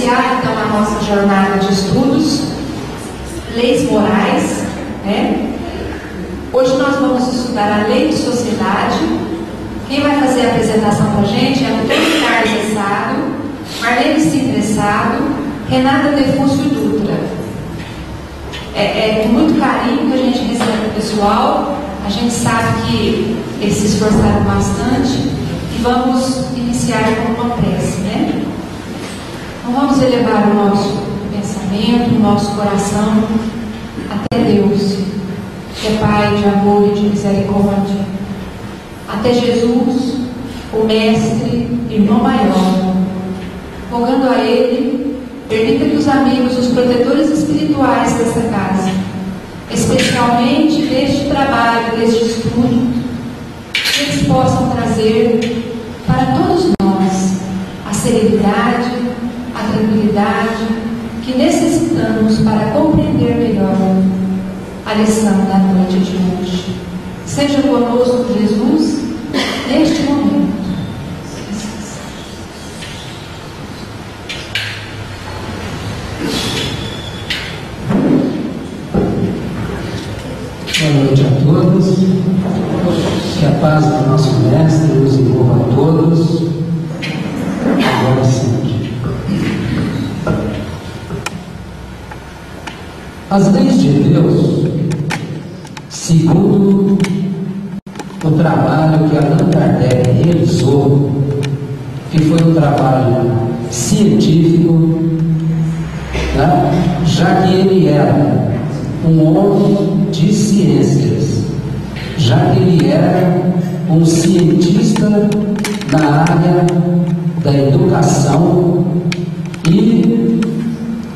iniciar então a nossa jornada de estudos, leis morais, né? Hoje nós vamos estudar a lei de sociedade. Quem vai fazer a apresentação para a gente é Antônio Carlos Essado, Marlene Sintressado, Renata Defúcio Dutra. É com muito carinho que a gente recebe o pessoal. A gente sabe que eles se esforçaram bastante e vamos iniciar com uma prece, né? Então vamos elevar o nosso pensamento, o nosso coração até Deus, que é Pai de amor e de misericórdia, até Jesus, o Mestre, irmão maior, rogando a Ele, permita que os amigos, os protetores espirituais dessa casa, especialmente deste trabalho, deste estudo, que eles possam trazer para todos nós a serenidade, a tranquilidade que necessitamos para compreender melhor a lição da noite de hoje. Seja conosco, Jesus, neste momento. Boa noite a todos. Que a paz do nosso Mestre nos envolva a todos, agora e sempre. As leis de Deus, segundo o trabalho que Allan Kardec realizou, que foi um trabalho científico, né? Já que ele era um homem de ciências, já que ele era um cientista na área da educação e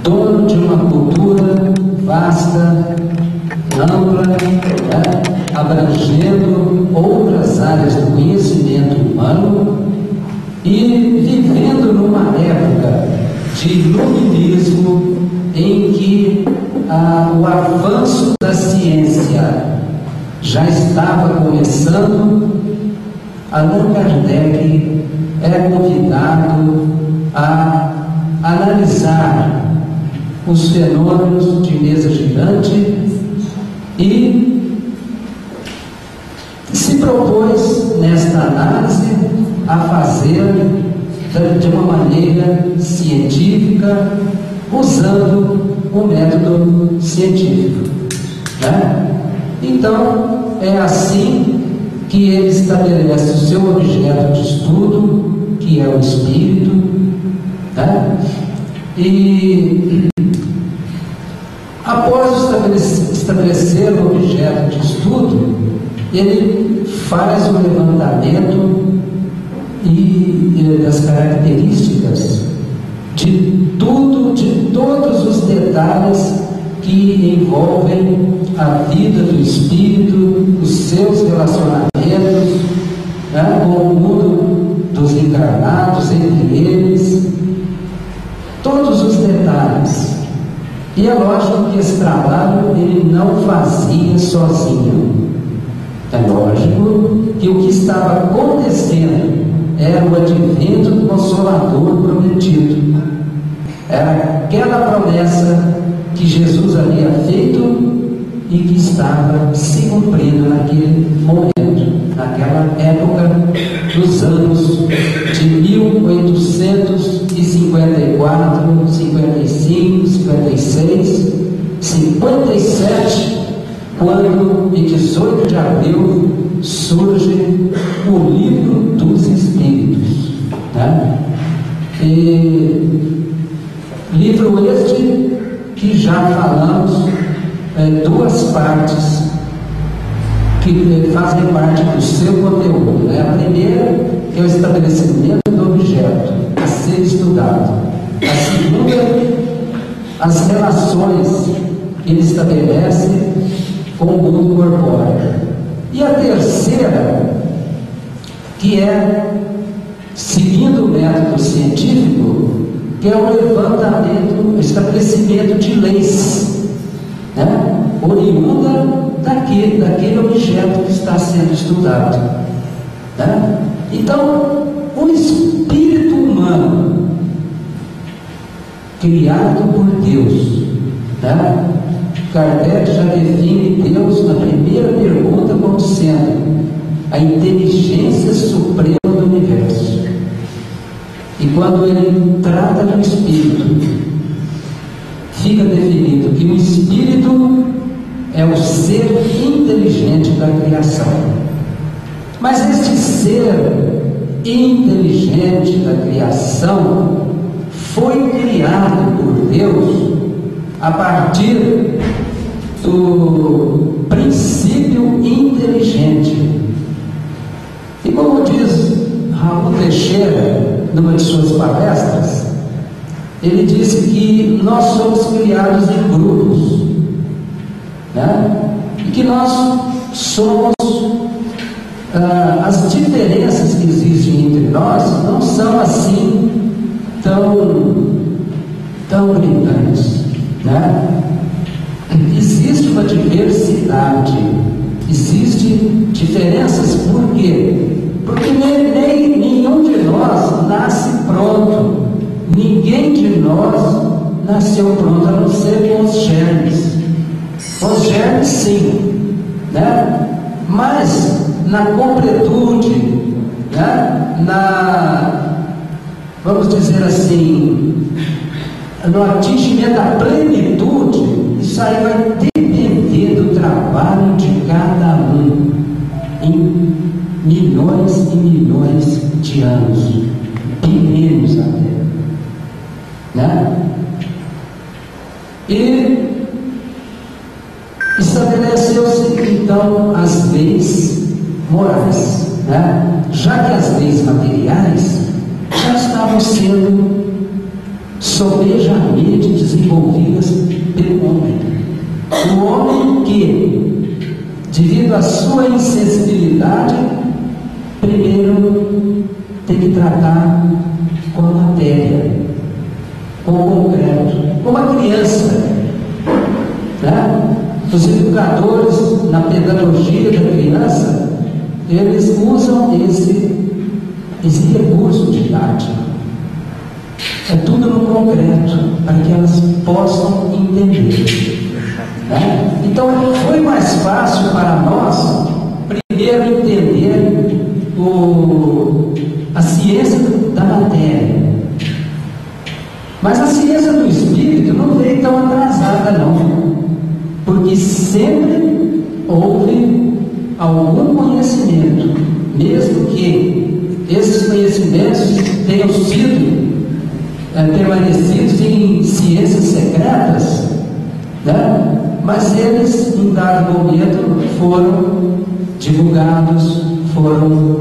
dono de uma cultura vasta, ampla, né? Abrangendo outras áreas do conhecimento humano e vivendo numa época de iluminismo em que o avanço da ciência já estava começando. Allan Kardec é convidado a analisar os fenômenos de mesa girante e se propôs nesta análise a fazer de uma maneira científica, usando o método científico, né? Então é assim que ele estabelece o seu objeto de estudo, que é o espírito, né? E após estabelecer o objeto de estudo, ele faz o levantamento das características de tudo, de todos os detalhes que envolvem a vida do espírito, os seus relacionamentos, né, com o mundo dos encarnados, entre eles, todos os detalhes. E é lógico que esse trabalho ele não fazia sozinho. É lógico que o que estava acontecendo era o advento do Consolador prometido. Era aquela promessa que Jesus havia feito e que estava se cumprindo naquele momento, naquela época dos anos de 1854, 55, 56, 57, quando em 18 de abril surge o Livro dos Espíritos, né? E livro este que já falamos, duas partes que fazem parte do seu conteúdo, né? A primeira é o estabelecimento do objeto a ser estudado. A segunda, as relações que ele estabelece com o mundo corpóreo. E a terceira, que é, seguindo o método científico, que é o levantamento, o estabelecimento de leis, né? Oriunda daquele objeto que está sendo estudado, né? Então, o espírito humano criado por Deus. Né? Kardec já define Deus na primeira pergunta como sendo a inteligência suprema do universo. E quando ele trata do espírito, fica definido que o espírito é o ser inteligente da criação. Mas este ser inteligente da criação foi criado por Deus a partir do princípio inteligente. E como diz Raul Teixeira, numa de suas palestras, ele disse que nós somos criados em grupos, né? E que nós somos, as diferenças que existem entre nós não são assim tão gritantes, né? Existe uma diversidade, existem diferenças. Por quê? Porque nenhum de nós nasce pronto, ninguém de nós nasceu pronto, a não ser com os germes. Os germes sim, né? Mas na completude, né? Vamos dizer assim, no atingimento da plenitude, isso aí vai depender do trabalho de cada um, em milhões e milhões de anos, milênios até, né? E estabeleceu-se então as leis morais, né? Já que as leis materiais já estavam sendo sobejamente desenvolvidas pelo homem. O homem que, devido à sua insensibilidade, primeiro tem que tratar com a matéria, com o concreto, como a criança, né? Os educadores, na pedagogia da criança, eles usam esse recurso didático. É tudo no concreto, para que elas possam entender, né? Então foi mais fácil para nós primeiro entender a ciência da matéria. Mas a ciência do espírito não veio tão atrasada não, porque sempre houve algum conhecimento, mesmo que esses conhecimentos tenham sido permanecidos em ciências secretas, né? Mas eles, em dado momento, foram divulgados, foram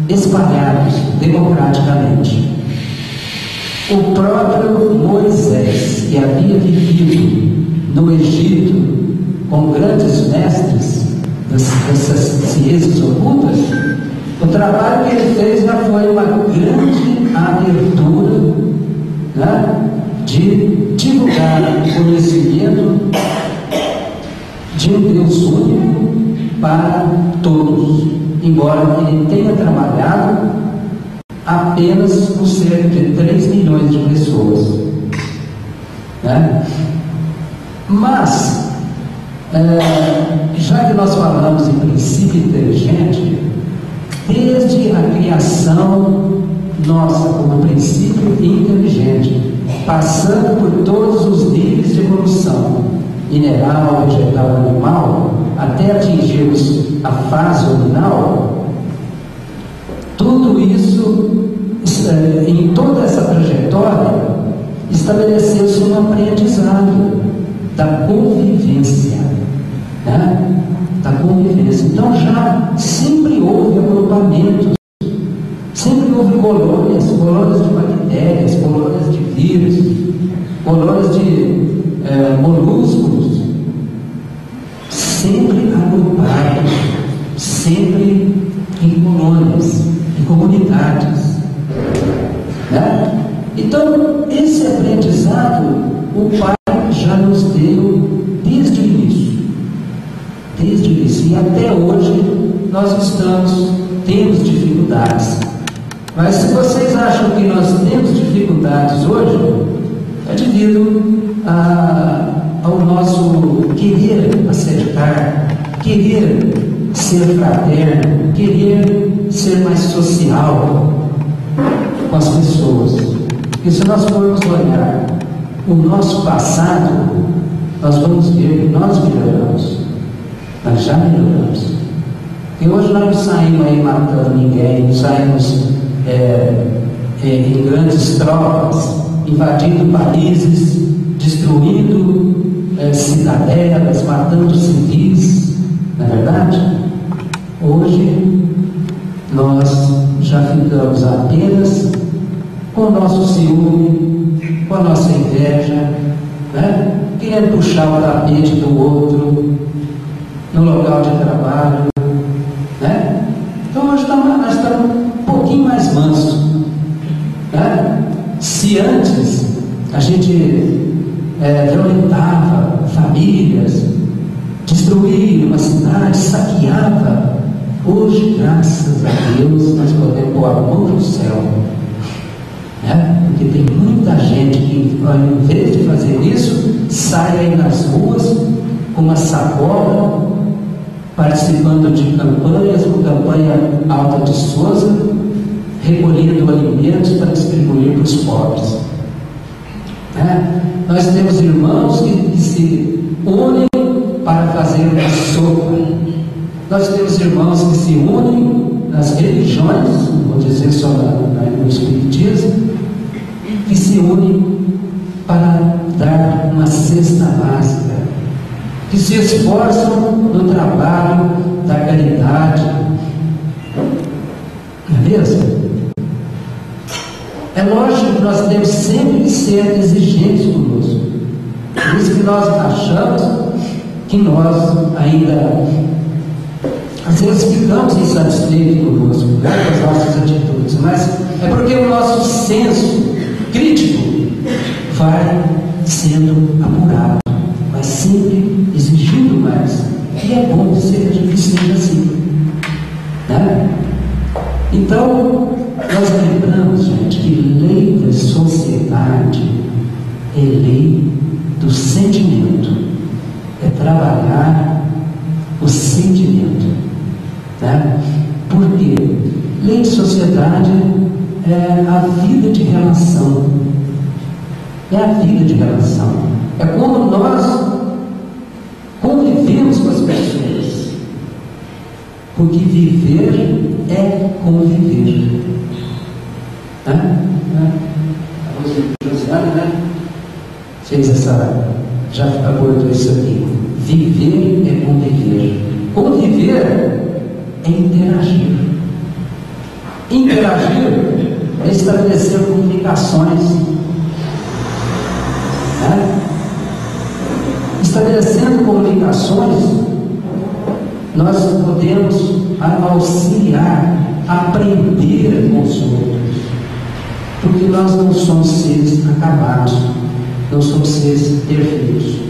espalhados democraticamente. O próprio Moisés, que havia vivido no Egito com grandes mestres dessas ciências ocultas, o trabalho que ele fez já foi uma grande abertura, né, de divulgar o conhecimento de um Deus único para todos, embora ele tenha trabalhado apenas com cerca de 3 milhões de pessoas, né? Mas já que nós falamos em princípio inteligente, desde a criação nossa como princípio inteligente, passando por todos os níveis de evolução, mineral, vegetal, animal, até atingirmos a fase nominal, tudo isso, em toda essa trajetória, estabeleceu-se um aprendizado da convivência, né? Da convivência. Então já sempre houve agrupamentos, sempre houve colônias de bactérias, colônias de vírus, colônias de moluscos, sempre agrupados, sempre em colônias, em comunidades, né? Então esse aprendizado o Pai já nos deu desde o início, e até hoje nós temos dificuldades. Mas se vocês acham que nós temos dificuldades hoje, é devido ao nosso querer acertar, querer ser fraterno, querer ser mais social com as pessoas. E se nós formos olhar o nosso passado, nós vamos ver que nós melhoramos. Nós já melhoramos. E hoje nós não saímos aí matando ninguém, não saímos em grandes tropas, invadindo países, destruindo cidadelas, matando civis, não é verdade? Hoje nós já ficamos apenas com o nosso ciúme, com a nossa inveja, né? Querendo puxar o tapete do outro no local de trabalho, né? Então nós estamos um pouquinho mais mansos, né? Se antes a gente violentava famílias, destruía uma cidade, saqueava, hoje, graças a Deus, nós podemos pôr a mão no céu, né? Porque tem muita gente que, ao invés de fazer isso, sai aí nas ruas com uma sacola, participando de campanhas, como campanha Alta de Souza, recolhendo alimentos para distribuir para os pobres, né? Nós temos irmãos que se unem para fazer uma sopa. Nós temos irmãos que se unem nas religiões, vou dizer só no Espiritismo, que se unem para dar uma cesta básica, que se esforçam no trabalho da caridade. Não é mesmo? É lógico que nós temos sempre que ser exigentes conosco. Por isso que nós achamos que nós ainda às vezes ficamos insatisfeitos conosco, né, com as nossas atitudes, mas é porque o nosso senso crítico vai sendo apurado, vai sempre exigindo mais. E é bom que seja assim, né? Então, nós lembramos, gente, que lei da sociedade é lei do sentimento, é trabalhar o sentimento, né? Porque lei de sociedade é a vida de relação, é a vida de relação, é como nós convivemos com as pessoas, porque viver é conviver, né? A Josiane, né? Fez já abordou isso aqui. Viver é conviver. Conviver é interagir. Interagir é estabelecer comunicações, né? Estabelecendo comunicações, nós podemos auxiliar, aprender com os outros, porque nós não somos seres acabados, não somos seres perfeitos,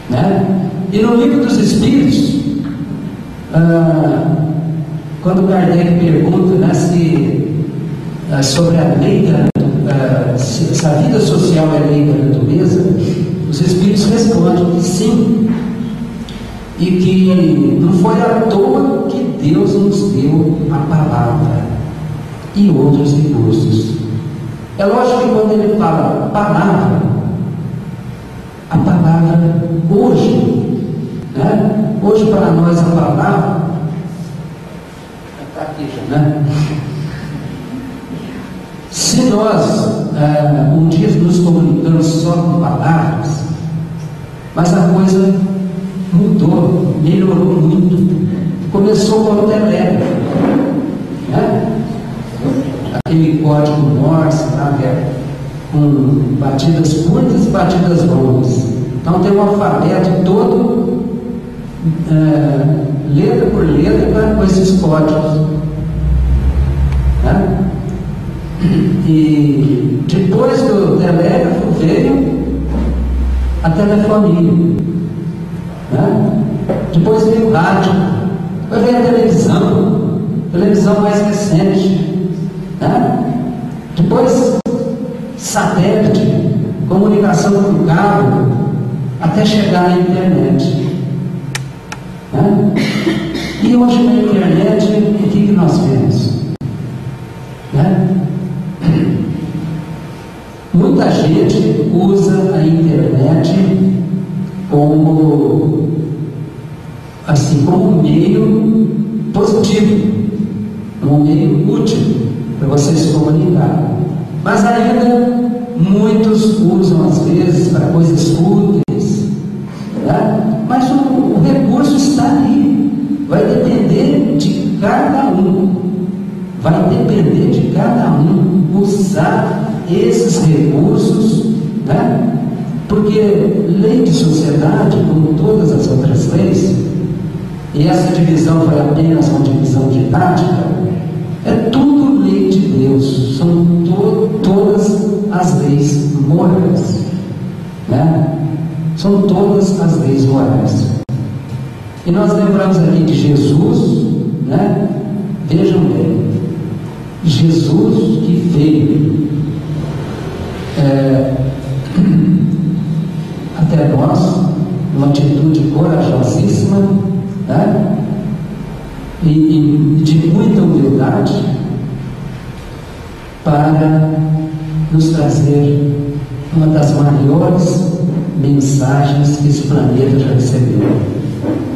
né? E no Livro dos Espíritos, quando Kardec pergunta, né, sobre a lei se a vida social é a lei da natureza, os Espíritos respondem que sim, e que não foi à toa que Deus nos deu a palavra e outros recursos. É lógico que quando ele fala palavra, a palavra hoje, né? Hoje para nós a palavra está aqui já, né? Se nós um dia nos comunicamos só com palavras, mas a coisa mudou, melhorou muito. Começou com o telégrafo, né? Aquele código Morse, tá? Com batidas curtas e batidas longas. Então tem um alfabeto todo, letra por letra, com esses códigos, né? E depois do telégrafo veio a telefonia, né? Depois veio o rádio, depois veio a televisão mais recente, né? Depois satélite, comunicação por cabo, até chegar na internet. Né? E hoje na internet, o que nós vemos? Né? Muita gente usa a internet como um meio positivo, um meio útil para você se comunicar. Mas ainda muitos usam às vezes para coisas fúteis, né? Mas o recurso está ali, vai depender de cada um, usar esses recursos, né? Porque lei de sociedade, como todas as outras leis, e essa divisão foi apenas uma divisão didática, é tudo lei de Deus, são todas as leis morais, né? São todas as leis morais. E nós lembramos aqui de Jesus, né? Vejam bem, Jesus que veio até nós, numa atitude corajosíssima, né? E de muita humildade, para nos trazer uma das maiores mensagens que esse planeta já recebeu,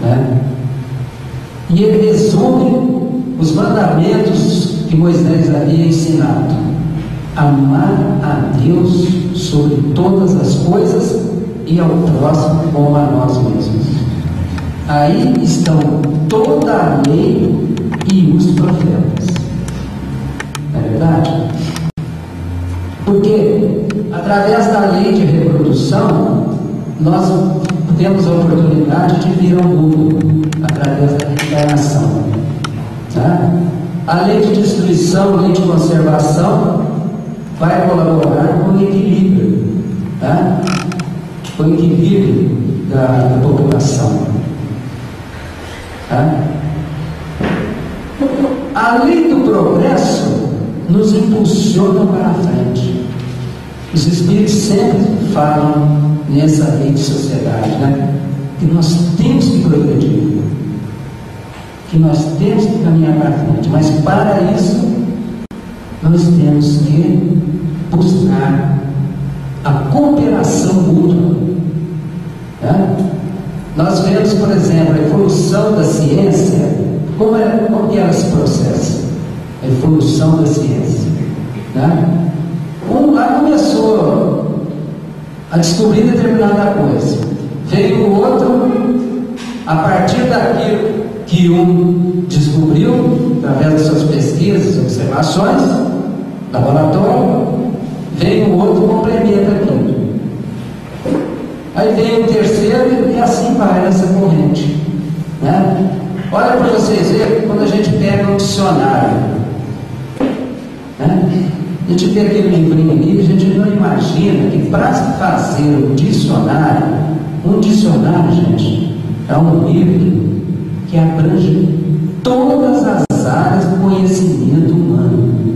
né? E ele resume os mandamentos que Moisés havia ensinado: amar a Deus sobre todas as coisas e ao próximo como a nós mesmos. Aí estão toda a lei e os profetas. Não é verdade? Porque através da lei de reprodução nós temos a oportunidade de vir ao mundo através da reencarnação, tá? A lei de destruição, a lei de conservação vai colaborar com o equilíbrio, tá? Com o equilíbrio da população, tá? A lei do progresso nos impulsiona para a frente. Os espíritos sempre falam nessa lei de sociedade, né? Que nós temos que progredir, que nós temos que caminhar para frente, mas para isso nós temos que buscar a cooperação mútua, né? Nós vemos, por exemplo, a evolução da ciência, como que ela se processa, a evolução da ciência, né? Um lá começou a descobrir determinada coisa, veio o outro, a partir daquilo que um descobriu, através das suas pesquisas, observações, laboratório, veio o outro, complementa aquilo. Aí vem o terceiro e assim vai essa corrente, né? Olha para vocês verem, quando a gente pega um dicionário, né? A gente vê aquele livrinho aqui, a gente não imagina que para fazer um dicionário, gente, é um livro que abrange todas as áreas do conhecimento humano,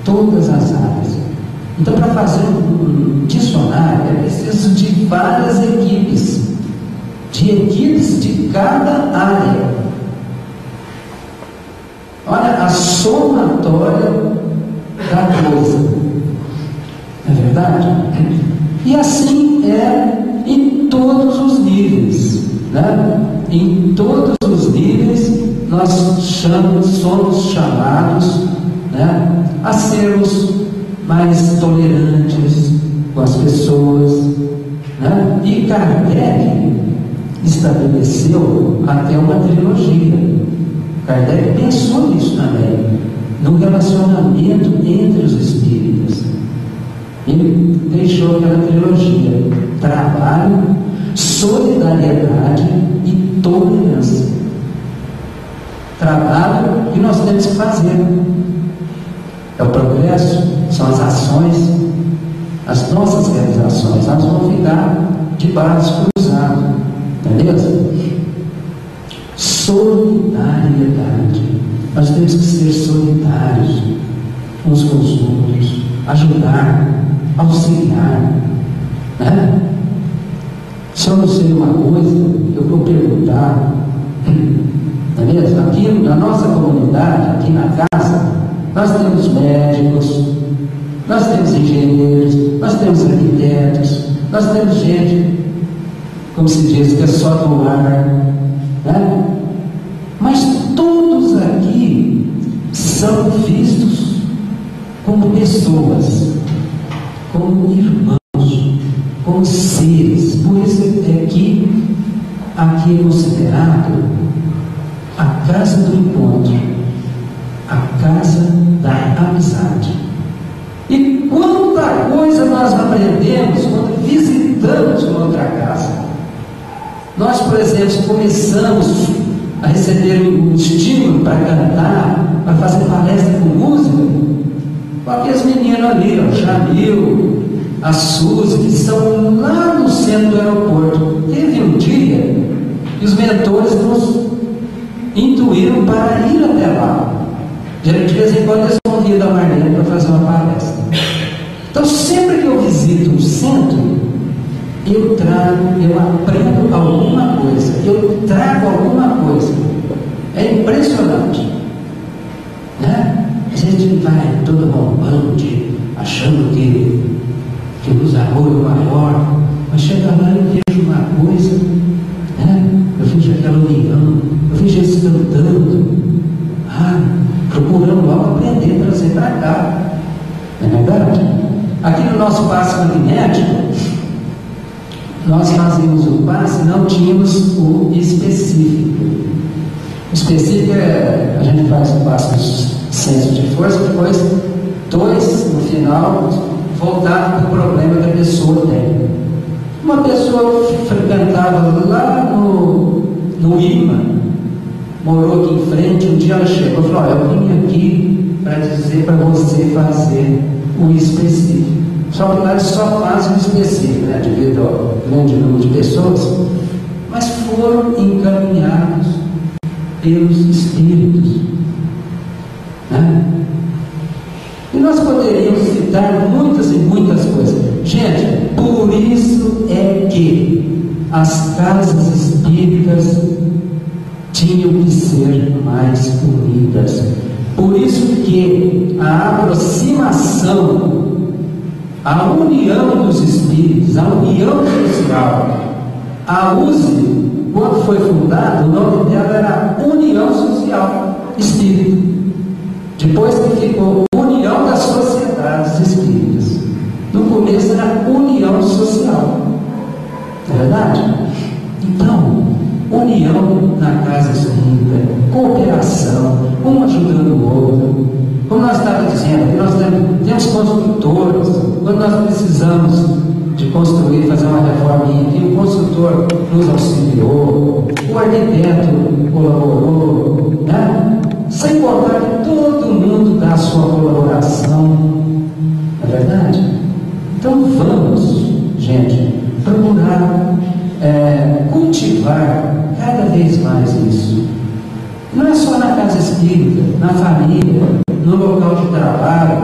todas as áreas. Então, para fazer um dicionário é preciso de várias equipes, de cada área. Olha a somatória da coisa, não é verdade? E assim é em todos os níveis, né? Em todos os níveis nós somos chamados, né, a sermos mais tolerantes com as pessoas, né? E Kardec estabeleceu até uma trilogia. Kardec pensou nisso também, no relacionamento entre os espíritos. Ele deixou aquela trilogia: trabalho, solidariedade e tolerância. Trabalho que nós temos que fazer é o progresso, são as ações, as nossas realizações. Nós vamos ficar de braços cruzados, beleza? Solidariedade, nós temos que ser solidários uns com os outros, ajudar, auxiliar, Né? Se eu não sei uma coisa, eu vou perguntar. Não é mesmo? Aqui na nossa comunidade, aqui na casa, nós temos médicos, nós temos engenheiros, nós temos arquitetos, nós temos gente, como se diz, que é só do ar, né? Mas todos aqui são vistos como pessoas, como irmãos, como seres. Por isso é que aqui é considerado a casa do encontro, a casa da amizade. E quanta coisa nós aprendemos quando visitamos uma outra casa. Nós, por exemplo, começamos a receber um estímulo para cantar, para fazer palestra com música, com aqueles meninos ali, o Jamil, a Suzy, que estão lá no centro do aeroporto. Teve um dia que os mentores nos intuíram para ir até lá. De vez em quando eles convidam a Marlene para fazer uma palestra. Então, sempre que eu visito um centro, eu aprendo alguma coisa, eu trago alguma coisa. É impressionante, né? A gente vai todo rompante, achando que nos amor é maior, mas chega lá e eu vejo uma coisa, né? Eu vejo aquela união, eu vejo eles cantando, procurando logo aprender, trazer para cá. Não é verdade? Aqui no nosso passe magnético, nós fazíamos o passe, não tínhamos o específico. O específico a gente faz o passe do senso de força, depois 2 no final, voltado para o problema que a pessoa tem. Uma pessoa frequentava lá no IMA, morou aqui em frente, um dia ela chegou e falou: eu vim aqui para dizer para você fazer o específico. Só que lá eles só fazem o específico, né, devido ao grande número de pessoas, mas foram encaminhados pelos espíritos, né? E nós poderíamos citar muitas e muitas coisas. Gente, por isso é que as casas espíritas tinham que ser mais unidas. Por isso que a aproximação, a união dos espíritos, a união social, a USE, quando foi fundada, o nome dela era União Social Espírita. Depois que ficou União das Sociedades Espíritas. No começo era União Social. Não é verdade? Então, união na casa espírita, cooperação, um ajudando o outro. Como nós estávamos dizendo, nós temos construtores. Quando nós precisamos de construir, fazer uma reforma aqui, o construtor nos auxiliou, o arquiteto colaborou, né? Sem contar que todo mundo dá a sua colaboração. Não é verdade? Então vamos, gente, procurar cultivar cada vez mais isso. Não é só na casa espírita, na família, no local de trabalho,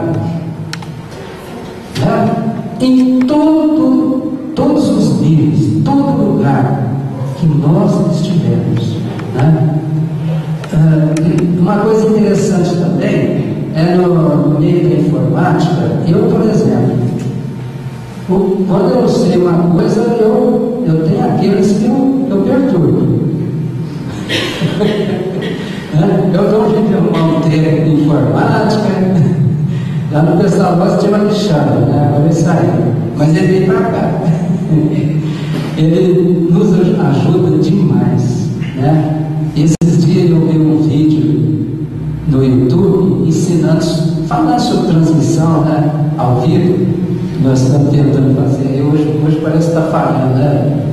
né? Em todos os níveis, todo lugar que nós estivermos, né? Uma coisa interessante também é no meio da informática. Eu, por exemplo, quando eu sei uma coisa, eu tenho aqueles que eu perturbo. Eu dou um jeito de arrumar um treco de informática. Lá no pessoal nós tinha uma chave, né? Agora ele saiu, mas ele veio para cá. Ele nos ajuda demais, né? Esses dias eu vi um vídeo no YouTube ensinando, falando sobre transmissão, né? Ao vivo. Nós estamos tentando fazer, hoje parece que está falhando, né?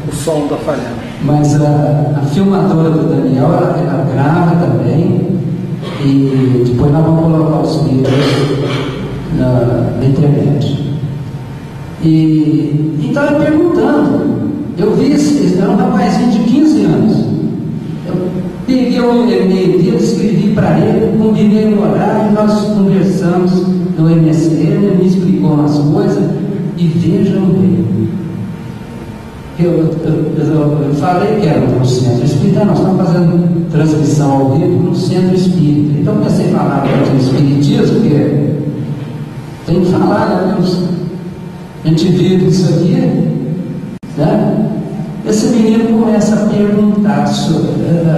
O som está falhando. Mas a filmadora do Daniel, ela grava também, e depois nós vamos colocar os vídeos na internet. E estava perguntando, eu vi era um rapazinho de 15 anos. Eu peguei o e-mail dele, escrevi para ele, combinei um horário, nós conversamos no MSN, ele me explicou umas coisas, e vejam bem, Eu falei que era um centro espírita, nós estamos fazendo transmissão ao vivo no centro espírita. Então pensei em falar do espiritismo, porque tem que falar, né? A gente vive isso aqui, né? Esse menino começa a perguntar sobre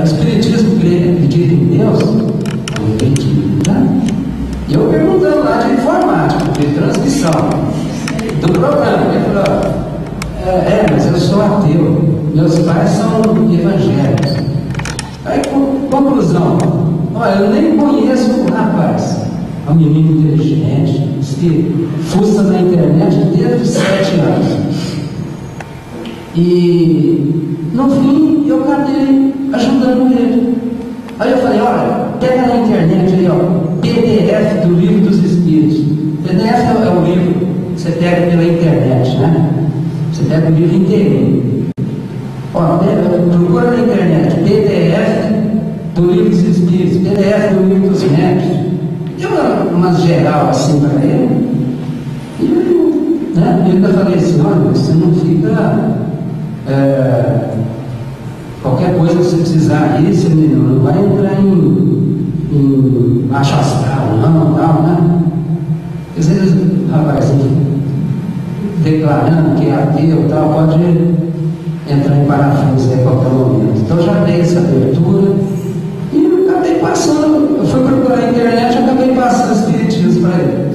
espiritismo, acredita em Deus? Eu acredito, né? E eu perguntando lá de informática, de transmissão do programa. Ele falou: mas eu sou ateu, meus pais são evangélicos. Aí, conclusão: olha, eu nem conheço o rapaz, é um menino inteligente, que fuça na internet desde os 7 anos. E no fim eu acabei ajudando ele. Aí eu falei: olha, pega na internet aí, ó, PDF do Livro dos Espíritos. PDF é o livro que você pega pela internet, né? Você pega o livro inteirinho. Ó, procura na internet PDF do Livro dos Espíritos, PDF do Livro dos Médicos. Deu uma geral assim para ele. E eu ainda falei assim: olha, você não fica. Qualquer coisa que você precisar aí, você não vai entrar em baixo astral, não, tal, né? Às vezes, rapaz, declarando que é ateu e tal, pode entrar em parafuso a qualquer momento. Então já dei essa abertura e eu acabei passando, eu fui procurar na internet e acabei passando os espiritismos para ele.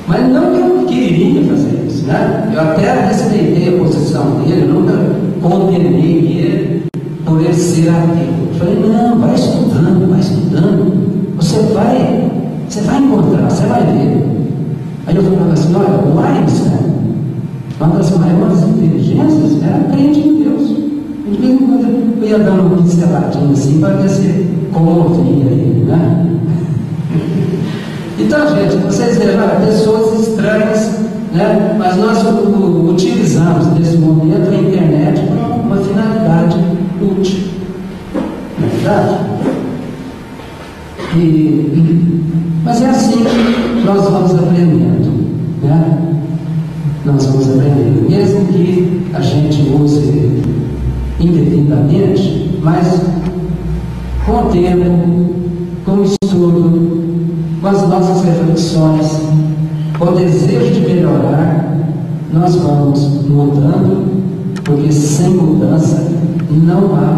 Mas não que eu queria fazer isso, né? Eu até respeitei a posição dele, nunca condenei ele por ele ser ateu. Eu falei: não, vai estudando, você vai encontrar, você vai ver. Aí eu falava assim: olha, o Einstein, uma das maiores inteligências, era crente em Deus. De vez em quando eu ia dando um pinceladinho assim para ver se comovia ele, né? Então, gente, vocês vejam, pessoas estranhas, né? Mas nós utilizamos nesse momento a internet para uma finalidade útil, não é verdade? Mas é assim que nós vamos aprendendo, né? Nós vamos aprendendo, mesmo que a gente use indevidamente, mas com o tempo, com o estudo, com as nossas reflexões, com o desejo de melhorar, nós vamos mudando, porque sem mudança não há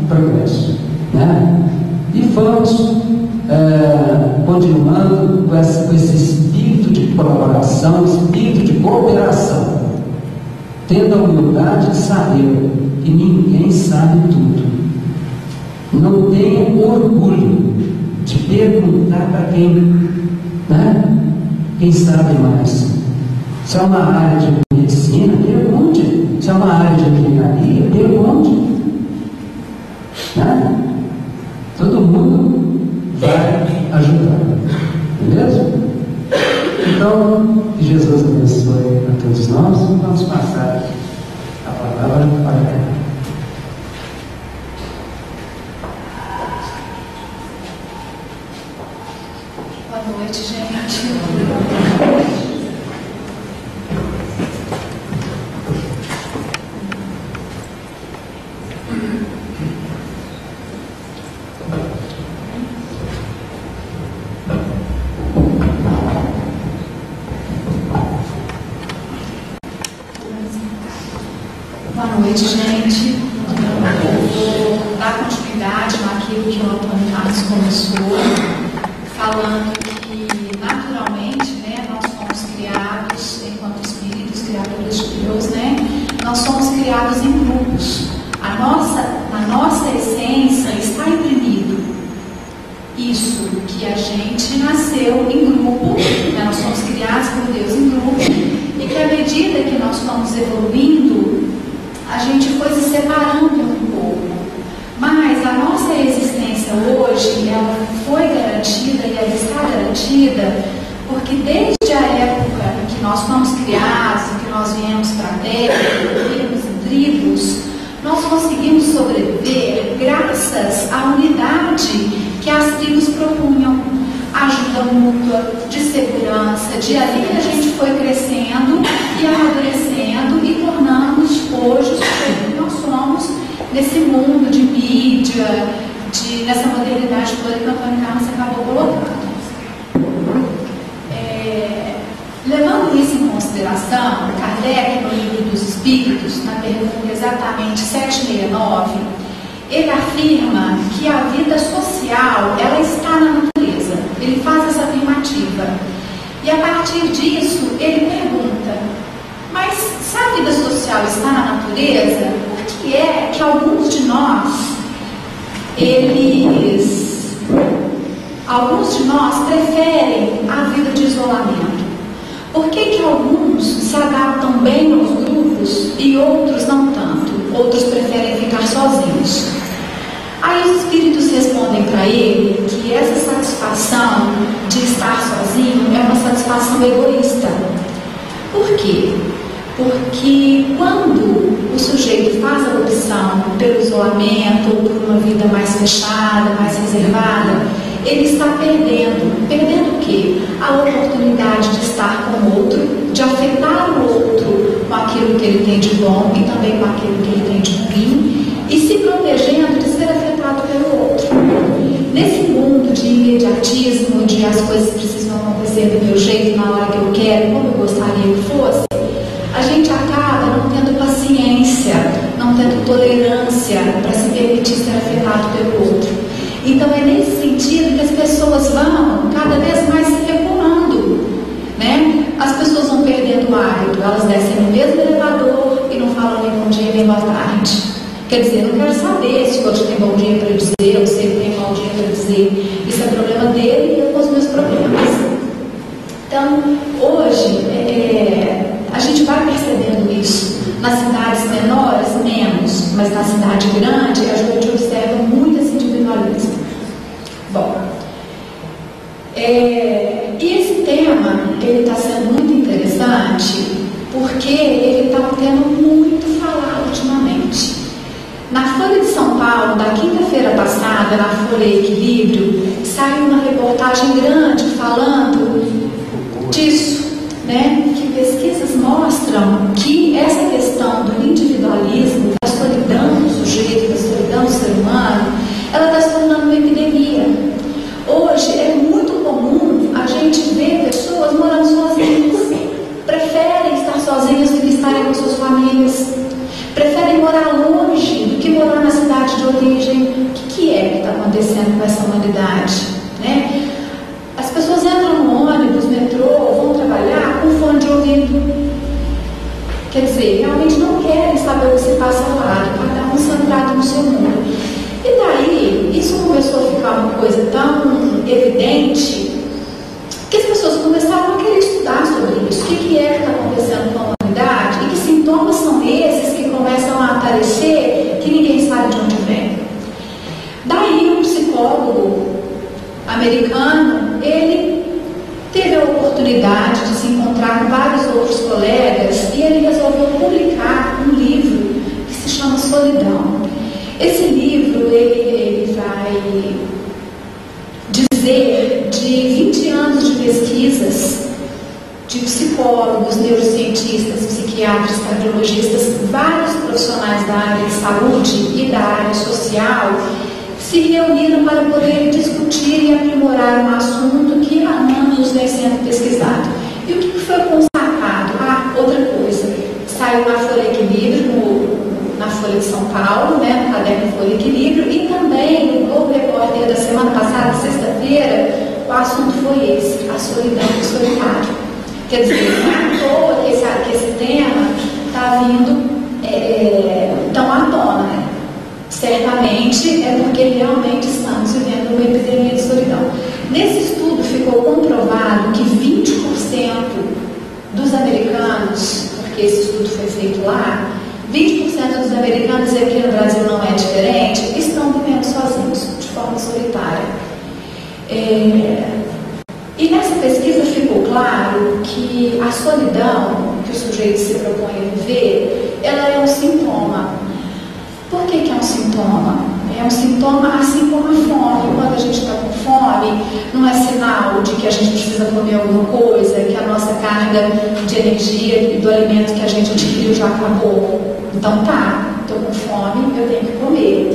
progresso, né? E vamos continuando com esse espírito de colaboração, espírito de cooperação, tendo a humildade de saber que ninguém sabe tudo. Não tenha orgulho de perguntar para quem, né? Quem sabe mais. Se é uma área de medicina, pergunte. Se é uma área de engenharia, pergunte. Né? Todo mundo vai ajudar. Beleza? Então, que Jesus abençoe a todos nós. Vamos passar a palavra para ela. Boa noite, gente. Boa noite, gente. Eu vou dar continuidade naquilo que o Antônio Carlos começou, falando que, naturalmente, né, nós fomos criados, enquanto espíritos, criaturas de Deus, né, nós somos criados em grupos. Na nossa essência está imprimido isso, que a gente nasceu em grupo, né, nós somos criados por Deus em grupo, e que à medida que nós fomos evoluindo, a gente foi se separando um pouco. Mas a nossa existência hoje, ela foi garantida e ela está garantida porque desde a época em que nós fomos criados, em que nós viemos para a Terra, vivemos em tribos, nós conseguimos sobreviver graças à unidade que as tribos propunham, ajuda mútua, de segurança, de ali a gente foi crescendo e amadurecendo e tornamos hoje nesse mundo de mídia, nessa modernidade toda que o Antônio Carlos acabou colocando. Levando isso em consideração, Kardec, no Livro dos Espíritos, na pergunta exatamente 769, ele afirma que a vida social, ela está na natureza. Ele faz essa afirmativa. E a partir disso, ele pergunta, mas se a vida social está na natureza, por que é que alguns de nós preferem a vida de isolamento? Por que alguns se adaptam bem aos grupos e outros não tanto? Outros preferem ficar sozinhos. Aí os espíritos respondem para ele que essa satisfação de estar sozinho é uma satisfação egoísta. Por quê? Porque quando o sujeito faz a opção pelo isolamento ou por uma vida mais fechada, mais reservada, ele está perdendo o quê? A oportunidade de estar com o outro, de afetar o outro com aquilo que ele tem de bom e também com aquilo que ele tem de ruim, e se protegendo de ser afetado pelo outro. Nesse mundo de imediatismo, de as coisas precisam acontecer do meu jeito, na hora que eu quero, como eu gostaria que fosse, a gente acaba não tendo paciência, não tendo tolerância para se permitir ser afetado pelo outro. Então é nesse sentido que as pessoas vão cada vez mais se regulando, né? As pessoas vão perdendo o hábito, elas descem no mesmo elevador e não falam nem bom dia nem boa tarde. Quer dizer, eu não quero saber se o outro tem bom dia para dizer ou se ele tem mau dia para dizer. Isso é problema dele e eu com os meus problemas. Então, hoje, a gente vai percebendo isso. Nas cidades menores, menos, mas na cidade grande, a gente observa muito esse individualismo. Bom, e esse tema, ele está sendo muito interessante porque ele está tendo muito falado ultimamente. Na Folha de São Paulo, da quinta-feira passada, na Folha Equilíbrio, saiu uma reportagem grande falando disso, né? Que pesquisas mostram que essa questão do individualismo, da solidão do sujeito, da solidão do ser humano, ela está se tornando uma epidemia. Hoje é muito comum a gente ver pessoas morando sozinhas, preferem estar sozinhas do que estarem com suas famílias, preferem morar longe do que morar na cidade de origem. O que é que está acontecendo com essa humanidade, né? As pessoas entram no ônibus, metrô, vão trabalhar com fone de ouvido. Quer dizer, realmente não querem saber o que se passa ao lado, cada um centrado no seu mundo. E daí, isso começou a ficar uma coisa tão evidente que as pessoas começaram a querer estudar sobre isso. O que é que está acontecendo com a humanidade e que sintomas são esses que começam a aparecer que ninguém sabe de onde vem. Daí, um psicólogo americano, ele teve a oportunidade de se encontrar com vários outros colegas e ele resolveu publicar um livro que se chama Solidão. Esse livro, ele vai dizer de 20 anos de pesquisas de psicólogos, neurocientistas, psiquiatras, cardiologistas, vários profissionais da área de saúde e da área social se reuniram para poder discutir e aprimorar um assunto que há anos vem sendo pesquisado. E o que foi constatado? Outra coisa, saiu na Folha Equilíbrio, na Folha de São Paulo, né, no caderno Folha Equilíbrio, e também no Globo Repórter da semana passada, sexta-feira, o assunto foi esse, a solidão do solitário. Quer dizer, não é à toa que esse tema está vindo tão à tona, né? Certamente é porque realmente estamos vivendo uma epidemia de solidão. Nesse estudo ficou comprovado que 20% dos americanos, porque esse estudo foi feito lá, 20% dos americanos, e aqui no Brasil não é diferente, estão vivendo sozinhos, de forma solitária. E nessa pesquisa ficou claro que a solidão que o sujeito se propõe a viver, ela é um sintoma. Por que é um sintoma? É um sintoma assim como a fome. Quando a gente está com fome, não é sinal de que a gente precisa comer alguma coisa, que a nossa carga de energia e do alimento que a gente adquiriu já acabou. Então tá, estou estou com fome, eu tenho que comer.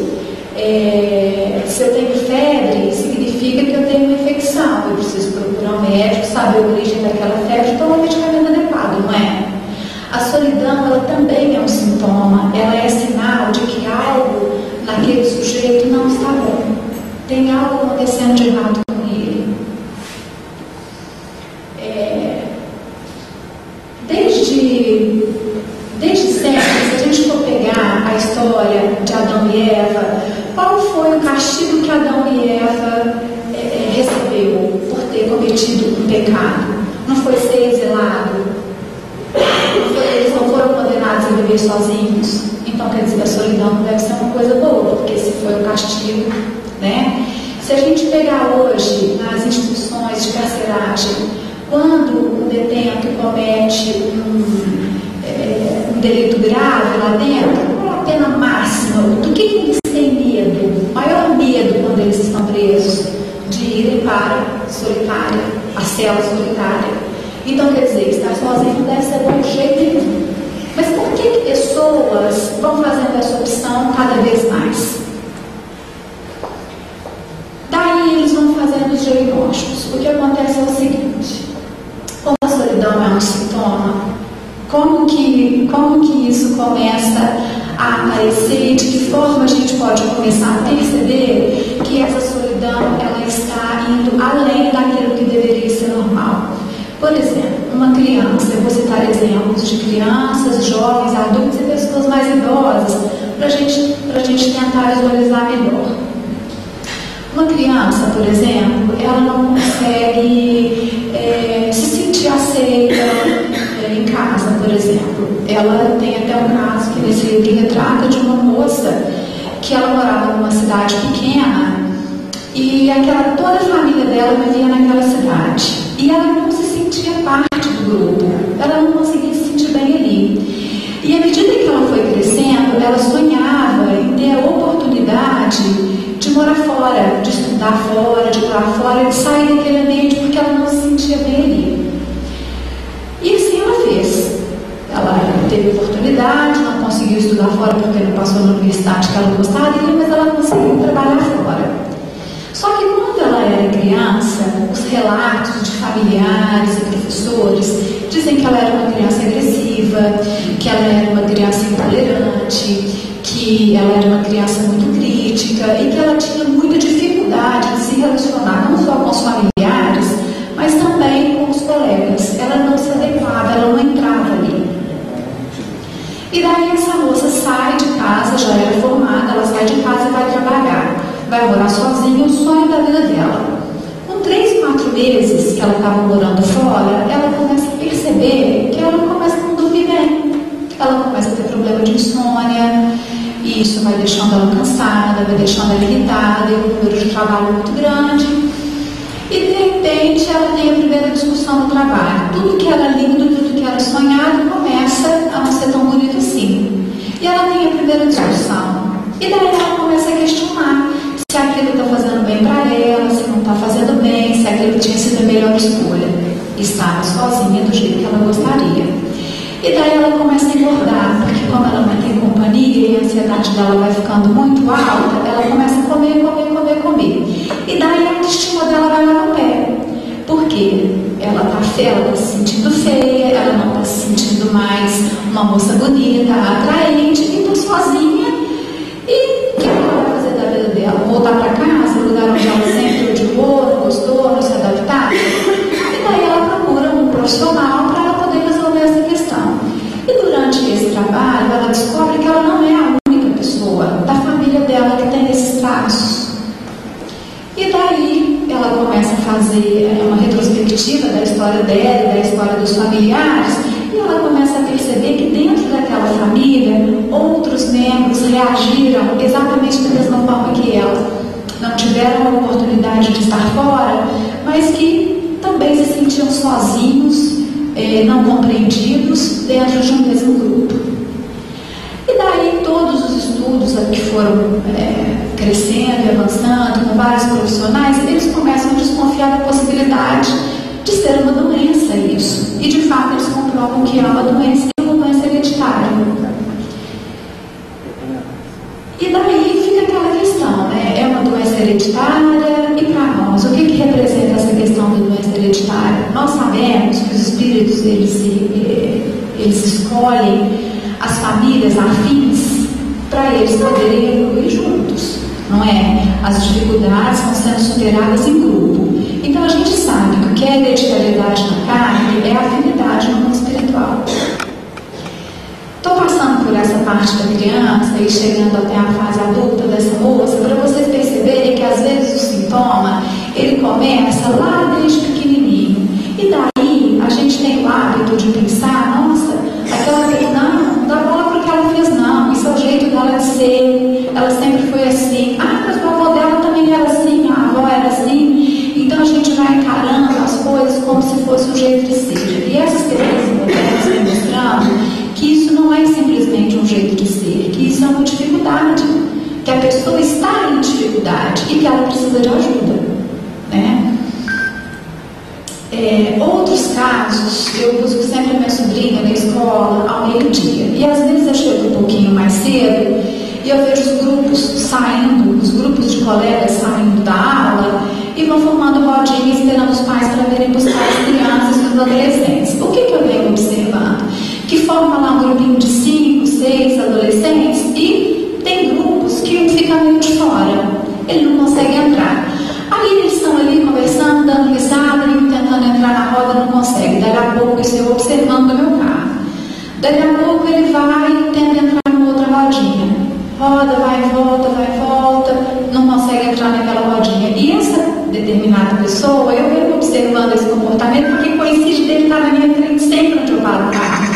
Se eu tenho febre, significa que eu tenho uma infecção. Eu preciso procurar um médico, saber a origem daquela febre, tomar o medicamento adequado, não é? A solidão, ela também é um sintoma, ela é sinal de que algo naquele sujeito não está bom. Tem algo acontecendo de errado com ele. Desde sempre, se a gente for pegar a história de Adão e Eva, qual foi o castigo que Adão e Eva recebeu por ter cometido um pecado? Não foi ser exilado? Eles não foram condenados a viver sozinhos? Então, quer dizer, a solidão não deve ser uma coisa boa, porque se foi o castigo, né? Se a gente pegar hoje nas instituições de carceragem, quando um detento comete um delito grave lá dentro, qual a pena máxima? Do que eles têm medo? O maior medo quando eles estão presos? De irem para a cela solitária. Então, quer dizer, estar sozinho não deve ser bom de jeito nenhum. Mas por que pessoas vão fazendo essa opção cada vez mais? Daí eles vão fazendo os diagnósticos. O que acontece é o seguinte: como a solidão é um sintoma, como que isso começa a aparecer e de que forma a gente pode começar a perceber que essa solidão ela está indo além daquilo que deveria ser normal. Por exemplo, uma criança, eu vou citar exemplos de crianças, jovens, adultos e pessoas mais idosas, para a gente tentar visualizar melhor. Uma criança, por exemplo, ela não consegue se sentir aceita em casa, por exemplo. Ela tem até um caso que nesse livro retrata de uma moça que ela morava numa cidade pequena e toda a família dela vivia naquela cidade. E ela não se sentia parte do grupo, ela não conseguia se sentir bem ali. E à medida que ela foi crescendo, ela sonhava em ter a oportunidade de morar fora, de estudar fora, de morar fora, de sair daquele ambiente, porque ela não se sentia bem ali. E assim ela fez. Ela teve oportunidade, não conseguiu estudar fora porque não passou na universidade que ela gostaria, mas ela conseguiu trabalhar fora. Só que quando ela era criança, os relatos de familiares e professores dizem que ela era uma criança agressiva, que ela era uma criança intolerante, que ela era uma criança muito crítica e que ela tinha muita dificuldade de se relacionar não só com os familiares, mas também com os colegas. Ela não se adequava, ela não entrava ali. E daí essa moça sai de casa, já era formada, ela sai de casa e vai trabalhar. Vai morar sozinha, o sonho da vida dela. Com 3, 4 meses que ela estava morando fora, ela começa a perceber que ela começa a não dormir bem. Ela começa a ter problema de insônia, e isso vai deixando ela cansada, vai deixando ela irritada, e um número de trabalho muito grande. E de repente ela tem a primeira discussão no trabalho. Tudo que era lindo, tudo que era sonhado começa a não ser tão bonito assim. E ela tem a primeira discussão. E daí ela começa a questionar se aquilo está fazendo bem para ela, se não está fazendo bem, se aquilo tinha sido a melhor escolha. Estava sozinha do jeito que ela gostaria. E daí ela começa a engordar, porque como ela não tem companhia e a ansiedade dela vai ficando muito alta, ela começa a comer. E daí a autoestima dela vai lá no pé. Por quê? Ela está se sentindo feia, ela não está se sentindo mais uma moça bonita, atraente, e está sozinha. E o que ela vai fazer da vida dela? Voltar para casa, no lugar onde ela sempre odiou, não gostou, não se adaptar? E daí ela procura um profissional para ela poder resolver essa questão. E durante esse trabalho, ela descobre que ela não é a única pessoa da família dela que tem esses traços. E daí ela começa a fazer uma retrospectiva da história dela, da história dos familiares, e ela começa a perceber que dentro daquela família, outros membros reagiram exatamente da mesma forma que ela. Não tiveram a oportunidade de estar fora, mas que também se sentiam sozinhos, não compreendidos dentro de um mesmo grupo. E daí todos os estudos que foram crescendo e avançando com vários profissionais, eles começam a desconfiar da possibilidade de ser uma doença isso. E de fato eles comprovam que é uma doença hereditária. Nós sabemos que os espíritos eles escolhem as famílias afins para eles poderem evoluir juntos, não é? As dificuldades vão sendo superadas em grupo. Então a gente sabe que o que é hereditariedade na carne é afinidade no mundo espiritual. Estou passando por essa parte da criança e chegando até a fase adulta dessa moça para vocês perceberem que às vezes o sintoma ele começa lá desde pequenininho, e daí a gente tem o hábito de pensar, nossa, aquela vez não dá bola para o que ela fez, não, isso é o jeito dela de ser, ela sempre foi assim, mas o avô dela também era assim, a avó era assim. Então a gente vai encarando as coisas como se fosse o jeito de ser, e essas pesquisas modernas vêm mostrando que isso não é simplesmente um jeito de ser, que isso é uma dificuldade, que a pessoa está em dificuldade e que ela precisa de ajuda, né? Outros casos, eu busco sempre a minha sobrinha na escola ao meio-dia, e às vezes eu chego um pouquinho mais cedo e eu vejo os grupos saindo, os grupos de colegas saindo da aula e vão formando rodinha esperando os pais para virem buscar as crianças e os adolescentes. O que eu venho observando? Que forma lá um grupinho de 5, 6 adolescentes, e tem grupos que um fica meio de fora, ele não consegue entrar. Aí eles estão ali conversando, dando risada, e tentando entrar na roda, não consegue. Daí a pouco, isso eu observando do meu carro. Daí a pouco ele vai e tenta entrar numa outra rodinha. Roda, vai e volta, não consegue entrar naquela rodinha. E essa determinada pessoa, eu venho observando esse comportamento porque coincide dele estar na minha frente sempre onde eu paro o carro.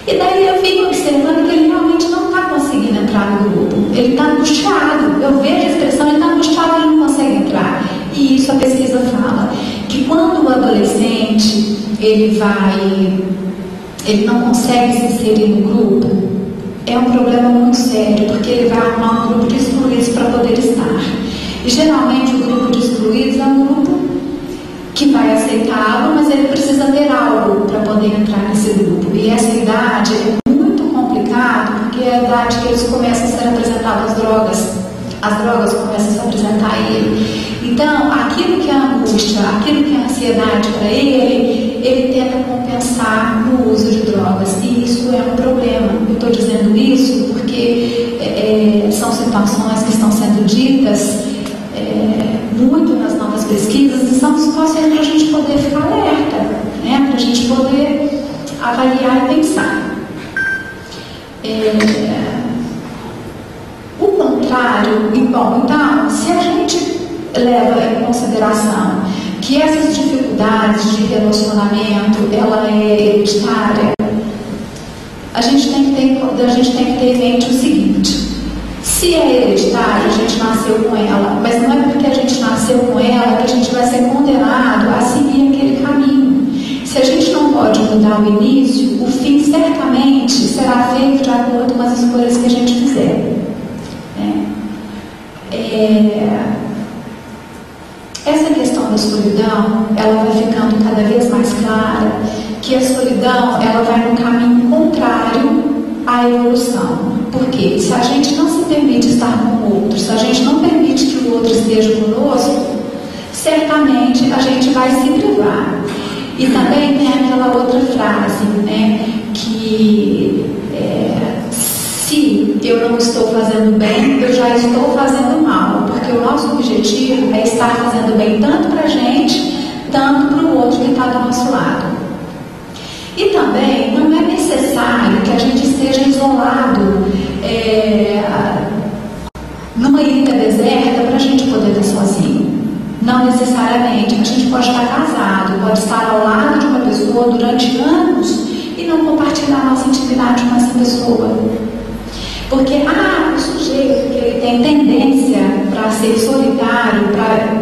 E daí eu fico observando que ele realmente não está conseguindo entrar no grupo. Ele está angustiado. Eu vejo a expressão, ele está angustiado, ele não consegue entrar. E isso a pesquisa fala, que quando o adolescente ele não consegue se inserir no grupo, é um problema muito sério, porque ele vai arrumar um grupo de excluídos para poder estar. E geralmente o grupo de excluídos é um grupo que vai aceitá-lo, mas ele precisa ter algo para poder entrar nesse grupo. E essa idade é muito complicado, porque é a idade que eles começam a ser apresentados às drogas. As drogas começam a se apresentar a ele. Então, aquilo que é a angústia, aquilo que é a ansiedade para ele tenta compensar no uso de drogas. E isso é um problema. Eu estou dizendo isso porque são situações que estão sendo ditas muito nas novas pesquisas, e são situações para a gente poder ficar alerta, né? Para a gente poder avaliar e pensar. O contrário, então, se a gente leva em consideração que essas dificuldades de relacionamento ela é hereditária, a gente tem que ter em mente o seguinte: se é hereditário, a gente nasceu com ela, mas não é porque a gente nasceu com ela que a gente vai ser condenado a seguir aquele caminho. Se a gente não pode mudar o início, o fim certamente será feito de acordo com as escolhas que a gente fizer. Essa questão da solidão, ela vai ficando cada vez mais clara, que a solidão ela vai no caminho contrário à evolução. Porque se a gente não se permite estar com o outro, se a gente não permite que o outro esteja conosco, certamente a gente vai se privar. E também tem aquela outra frase, né, que se eu não estou fazendo bem, eu já estou fazendo mal, porque o nosso objetivo é estar fazendo bem tanto para a gente, tanto para o outro que está do nosso lado. E também não é necessário que a gente esteja isolado numa ilha deserta para a gente poder estar sozinho. Não necessariamente. A gente pode estar casado, pode estar ao lado de uma pessoa durante anos e não compartilhar a nossa intimidade com essa pessoa. Porque o sujeito que ele tem tendência para ser solitário,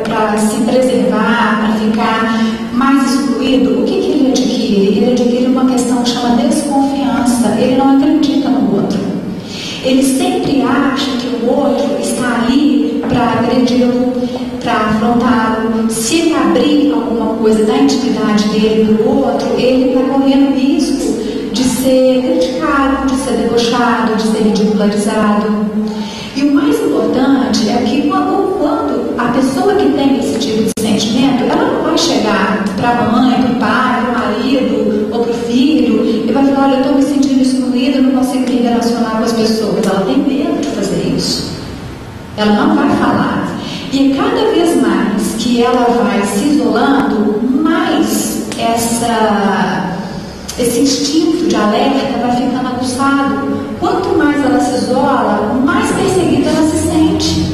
para se preservar, para ficar mais excluído, o que ele adquire? Ele adquire uma questão que chama desconfiança. Ele não acredita no outro. Ele sempre acha que o outro está ali para agredi-lo, para afrontá-lo. Se ele abrir alguma coisa da intimidade dele para o outro, ele está correndo risco de ser criticado, de ser debochado, de ser ridicularizado. E o mais importante é que quando a pessoa que tem esse tipo de sentimento sentimento, ela não vai chegar para a mãe, para o pai, para o marido ou para o filho e vai falar: olha, eu estou me sentindo excluída, eu não consigo me relacionar com as pessoas. Ela tem medo de fazer isso. Ela não vai falar. E cada vez mais que ela vai se isolando, mais esse instinto de alerta vai ficando aguçado. Quanto mais ela se isola, mais perseguida ela se sente.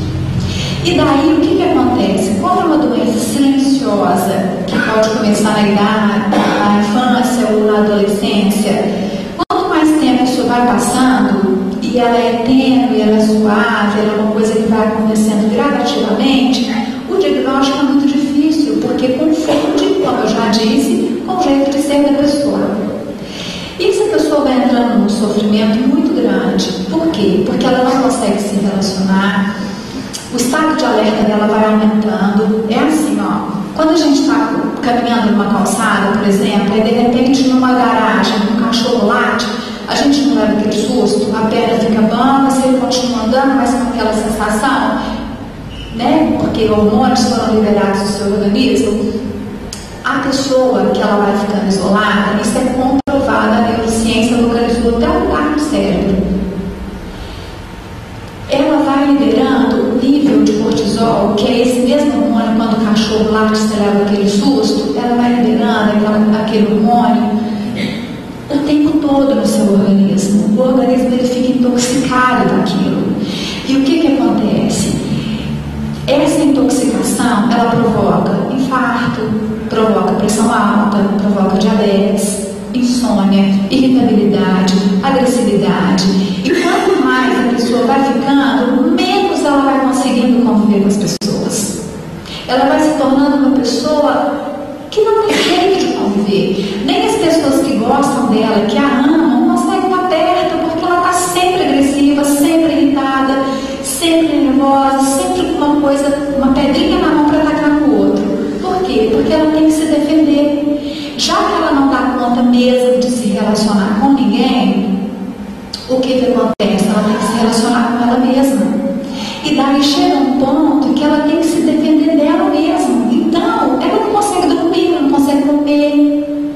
E daí o que acontece? Como é uma doença silenciosa, que pode começar na infância ou na adolescência, quanto mais tempo isso vai passando, e ela é tênue, ela é suave, ela é uma coisa que vai acontecendo gradativamente, o diagnóstico é muito difícil, porque confunde, como eu já disse, com o jeito de ser da pessoa. E essa pessoa vai entrando num sofrimento muito grande. Por quê? Porque ela não consegue se relacionar, o estado de alerta dela vai aumentando. É assim, ó, quando a gente está caminhando numa calçada, por exemplo, e de repente numa garagem, um cachorro late, a gente não leva aquele susto, a perna fica bamba, se ele continua andando, mas com aquela sensação, né? Porque hormônios foram liberados do seu organismo. A pessoa que ela vai ficando isolada, isso é comprovado, a neurociência localizou até o lugar do cérebro. Ela vai liberando o nível de cortisol, que é esse mesmo hormônio quando o cachorro late, você leva aquele susto, ela vai liberando aquele hormônio o tempo todo no seu organismo. O organismo ele fica intoxicado daquilo. E o que acontece? Essa intoxicação, ela provoca infarto, provoca pressão alta, provoca diabetes, insônia, irritabilidade, agressividade. E quanto mais a pessoa vai ficando, menos ela vai conseguindo conviver com as pessoas. Ela vai se tornando uma pessoa que não tem jeito de conviver. Nem as pessoas que gostam dela, que a amam, não conseguem estar perto, porque ela está sempre agressiva, sempre irritada, sempre nervosa, sempre com uma coisa, uma pedrinha na mão para atacar no outro. Por quê? Porque ela tem que se defender. Já que ela não dá conta mesmo de se relacionar com ninguém, o que acontece? Ela tem que se relacionar com ela mesma. E daí chega um ponto que ela tem que se defender dela mesma. Então, ela não consegue dormir, ela não consegue comer.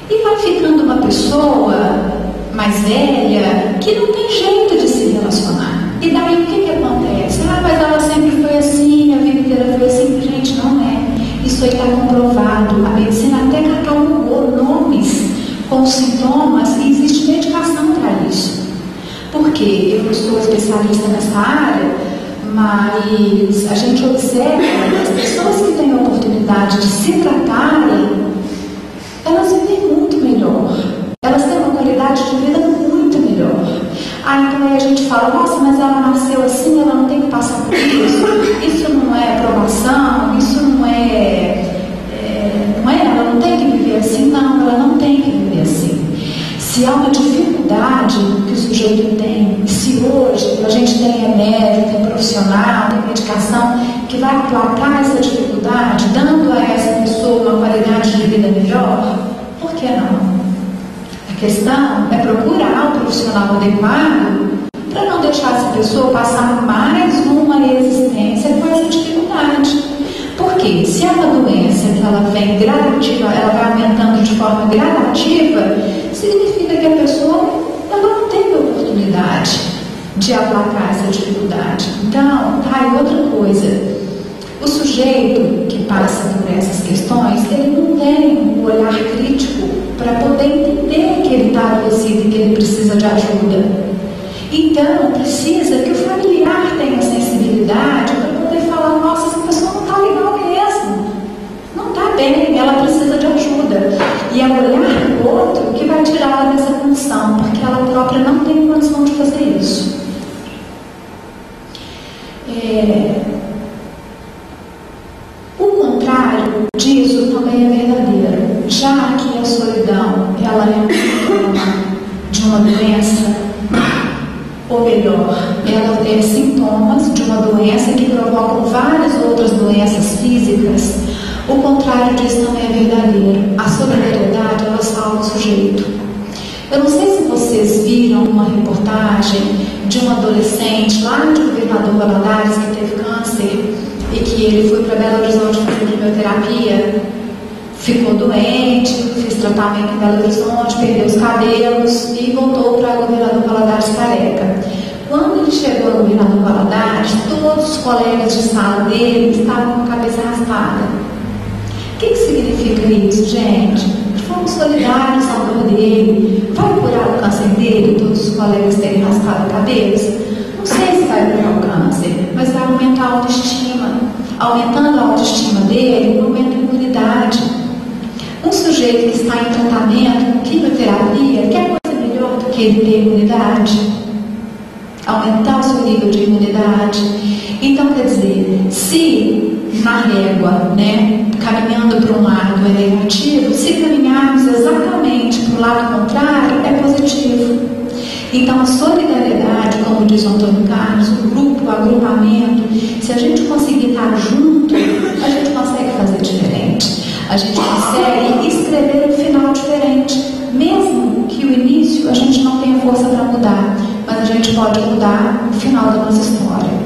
E vai ficando uma pessoa mais velha que não tem jeito de se relacionar. E daí o que acontece? Ah, mas ela sempre foi assim, a vida inteira foi assim. Gente, não é. Isso aí está comprovado. A medicina até catalogou nomes com sintomas e existe medicação para isso. Porque eu não sou especialista nessa área, mas a gente observa que as pessoas que têm a oportunidade de se tratarem, elas vivem muito melhor. Elas têm uma qualidade de vida muito melhor. Então aí a gente fala: nossa, mas ela nasceu assim, ela não tem que passar por isso. Isso não é aprovação, isso não é, ela não tem que viver assim. Não, ela não tem que viver assim. Se há uma dificuldade que o sujeito tem, se hoje a gente tem remédio, tem profissional, tem medicação que vai aplacar essa dificuldade, dando a essa pessoa uma qualidade de vida melhor, por que não? A questão é procurar o profissional adequado para não deixar essa pessoa passar mais uma existência com essa dificuldade. Porque se é uma doença que ela vem gradativa, ela vai aumentando de forma gradativa, significa que a pessoa ela não teve oportunidade de aplacar essa dificuldade. Então, tá, e outra coisa, o sujeito que passa por essas questões, ele não tem um olhar crítico para poder entender que ele está adoecido e que ele precisa de ajuda. Então, precisa que o familiar tenha sensibilidade para poder falar: nossa, essa pessoa não está legal mesmo, não está bem, ela precisa de ajuda. E é olhar para o outro que vai tirá-la dessa condição, porque ela própria não tem condição de fazer isso. O contrário disso também é verdadeiro, já que a solidão ela é um sintoma de uma doença, ou melhor, ela é sintomas de uma doença que provocam várias outras doenças físicas. O contrário disso também é verdadeiro. A solidariedade, ela salva o sujeito. Eu não sei se vocês viram uma reportagem de um adolescente lá de Governador Valadares que teve câncer e que ele foi para Belo Horizonte fazer quimioterapia, ficou doente, fez tratamento em Belo Horizonte, perdeu os cabelos e voltou para Governador Valadares careca. Quando ele chegou a Governador Valadares, todos os colegas de sala dele estavam com a cabeça raspada. O que significa isso, gente? Fomos solidários ao dor dele. Vai curar o câncer dele, todos os colegas terem raspado a cabeça? Não sei se vai curar o câncer, mas vai aumentar a autoestima. Aumentando a autoestima dele, aumenta a imunidade. Um sujeito que está em tratamento com quimioterapia, quer coisa melhor do que ele ter imunidade? Aumentar o seu nível de imunidade. Então, quer dizer, se na régua, caminhando para um lado é negativo, se caminharmos exatamente para o lado contrário, é positivo. Então, a solidariedade, como diz o Antônio Carlos, o grupo, o agrupamento, se a gente conseguir estar junto, a gente consegue fazer diferente. A gente consegue escrever um final diferente, mesmo que o início a gente não tenha força para mudar, mas a gente pode mudar o final da nossa história.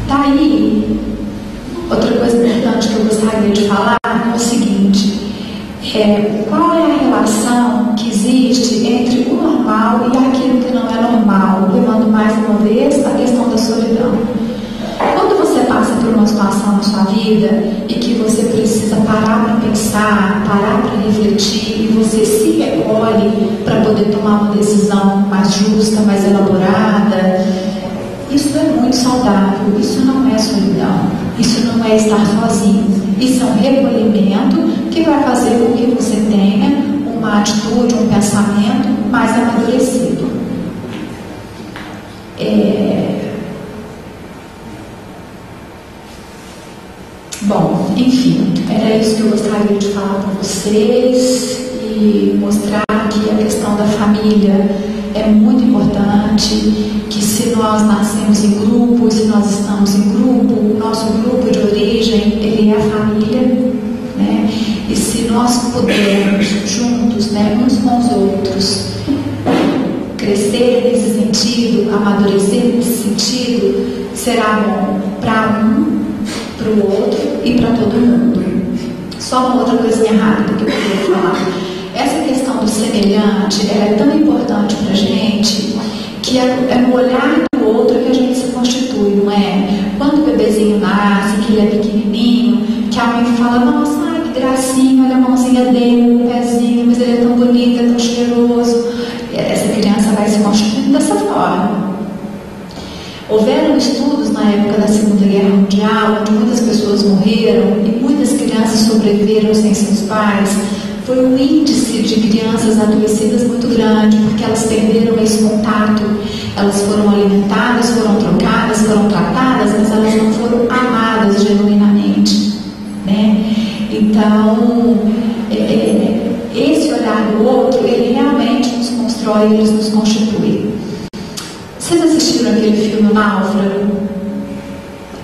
Daí, outra coisa importante que eu gostaria de falar é o seguinte: qual é a relação que existe entre o normal e aquilo que não é normal, levando mais uma vez a questão da solidão. Quando você passa por uma situação na sua vida e que você precisa parar para pensar, parar para refletir e você se recolhe para poder tomar uma decisão mais justa, mais elaborada, isso é muito saudável, isso não é solidão, isso não é estar sozinho, isso é um recolhimento que vai fazer com que você tenha uma atitude, um pensamento mais amadurecido. Bom, enfim, era isso que eu gostaria de falar com vocês e mostrar que a questão da família é muito importante, que se nós nascemos em grupo, se nós estamos em grupo, o nosso grupo de origem, ele é a família, E se nós pudermos juntos, uns com os outros, crescer nesse sentido, amadurecer nesse sentido, será bom para um, para o outro e para todo mundo. Só uma outra coisinha rápida que eu queria falar. Essa questão do semelhante, ela é tão importante para a gente, que é no olhar do outro que a gente se constitui, não é? Quando o bebezinho nasce, que ele é pequenininho, que a mãe fala, nossa, ai, que gracinha, olha a mãozinha dele, o pezinho, mas ele é tão bonito, é tão cheiroso. Essa criança vai se constituindo dessa forma. Houveram estudos na época da Segunda Guerra Mundial, onde muitas pessoas morreram e muitas crianças sobreviveram sem seus pais. Foi um índice de crianças adoecidas muito grande, porque elas perderam esse contato. Elas foram alimentadas, foram trocadas, foram tratadas, mas elas não foram amadas genuinamente, Então, esse olhar do outro, ele realmente nos constrói, ele nos constitui. Vocês assistiram aquele filme Náufrago?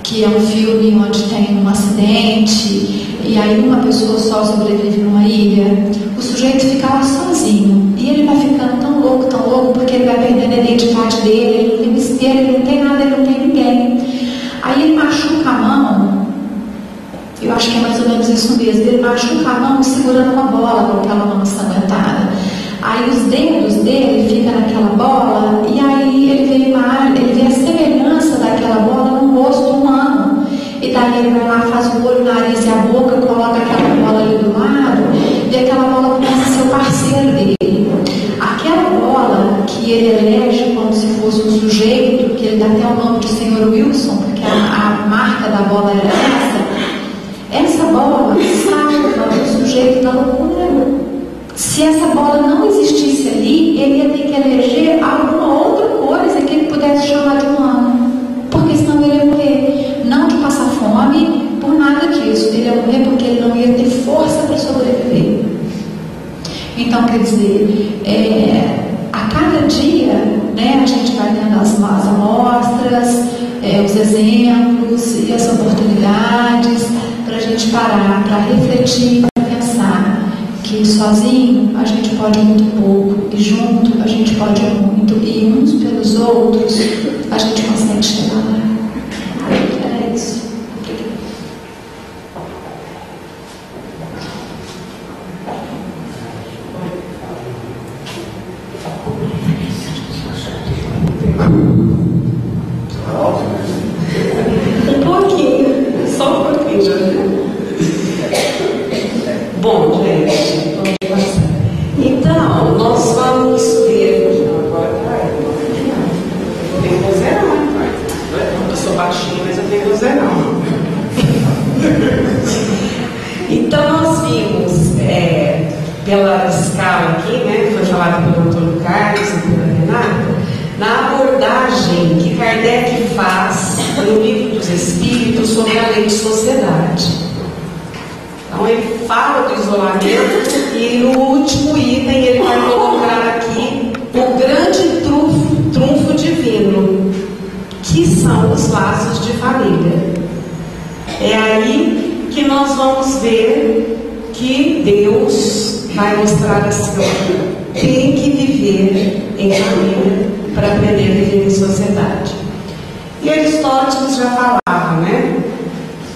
Que é um filme onde tem um acidente e aí uma pessoa só sobrevive numa ilha. O sujeito fica lá sozinho e ele vai ficando tão louco, porque ele vai perdendo a identidade dele, ele não tem espelho, ele não tem nada, ele não tem ninguém. Aí ele machuca a mão, eu acho que é mais ou menos isso mesmo, ele machuca a mão segurando uma bola com aquela mão ensanguentada. Aí os dedos dele ficam naquela bola e aí ele vê a semelhança daquela bola no rosto humano. E daí ele vai lá, faz o olho, o nariz e a boca, coloca aquela bola ali do lado e aquela bola começa a ser o parceiro dele. Aquela bola que ele elege como se fosse um sujeito, que ele dá até o nome de Sr. Wilson, porque a marca da bola era essa bola salva o sujeito da loucura. Se essa bola não existisse ali, ele ia ter que eleger alguma outra coisa que ele pudesse chamar de humano, porque senão ele ia morrer, não de passar fome, por nada disso, ele ia morrer porque ele não ia ter força para sobreviver. Então, quer dizer, a cada dia, a gente vai tendo as amostras, os exemplos e as oportunidades para a gente parar, para refletir, para pensar que que sozinho a gente pode muito pouco, e junto a gente pode muito, e uns pelos outros a gente consegue chegar lá. É isso. Um pouquinho, só um pouquinho. Bom, gente, então nós vamos ver. Eu tenho que zerar. Eu sou baixinha, mas eu tenho que zerar. Então nós vimos pela escala aqui, né, que foi falada pelo Antônio Carlos e pela Renata, na abordagem que Kardec faz no Livro dos Espíritos sobre a lei de sociedade. Então ele fala do isolamento e no último item ele vai colocar aqui o grande trunfo divino, que são os laços de família. É aí que nós vamos ver que Deus vai mostrar assim: tem que viver em família para aprender a viver em sociedade. E Aristóteles já falava, né,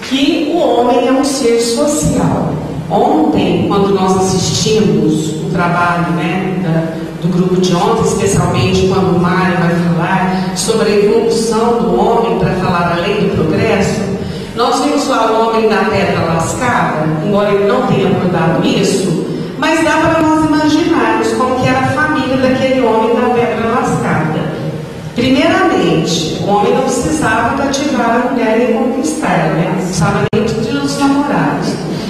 que o homem é um ser social. Ontem, quando nós assistimos o trabalho, né, do grupo de ontem, especialmente quando o Mário vai falar sobre a evolução do homem para falar da lei do progresso, nós vimos lá o homem da pedra lascada, embora ele não tenha abordado isso, mas dá para nós imaginarmos como que era a família daquele homem da pedra lascada. Primeiramente, o homem não precisava cativar a mulher e conquistar, né? Não precisava nem dos namorados.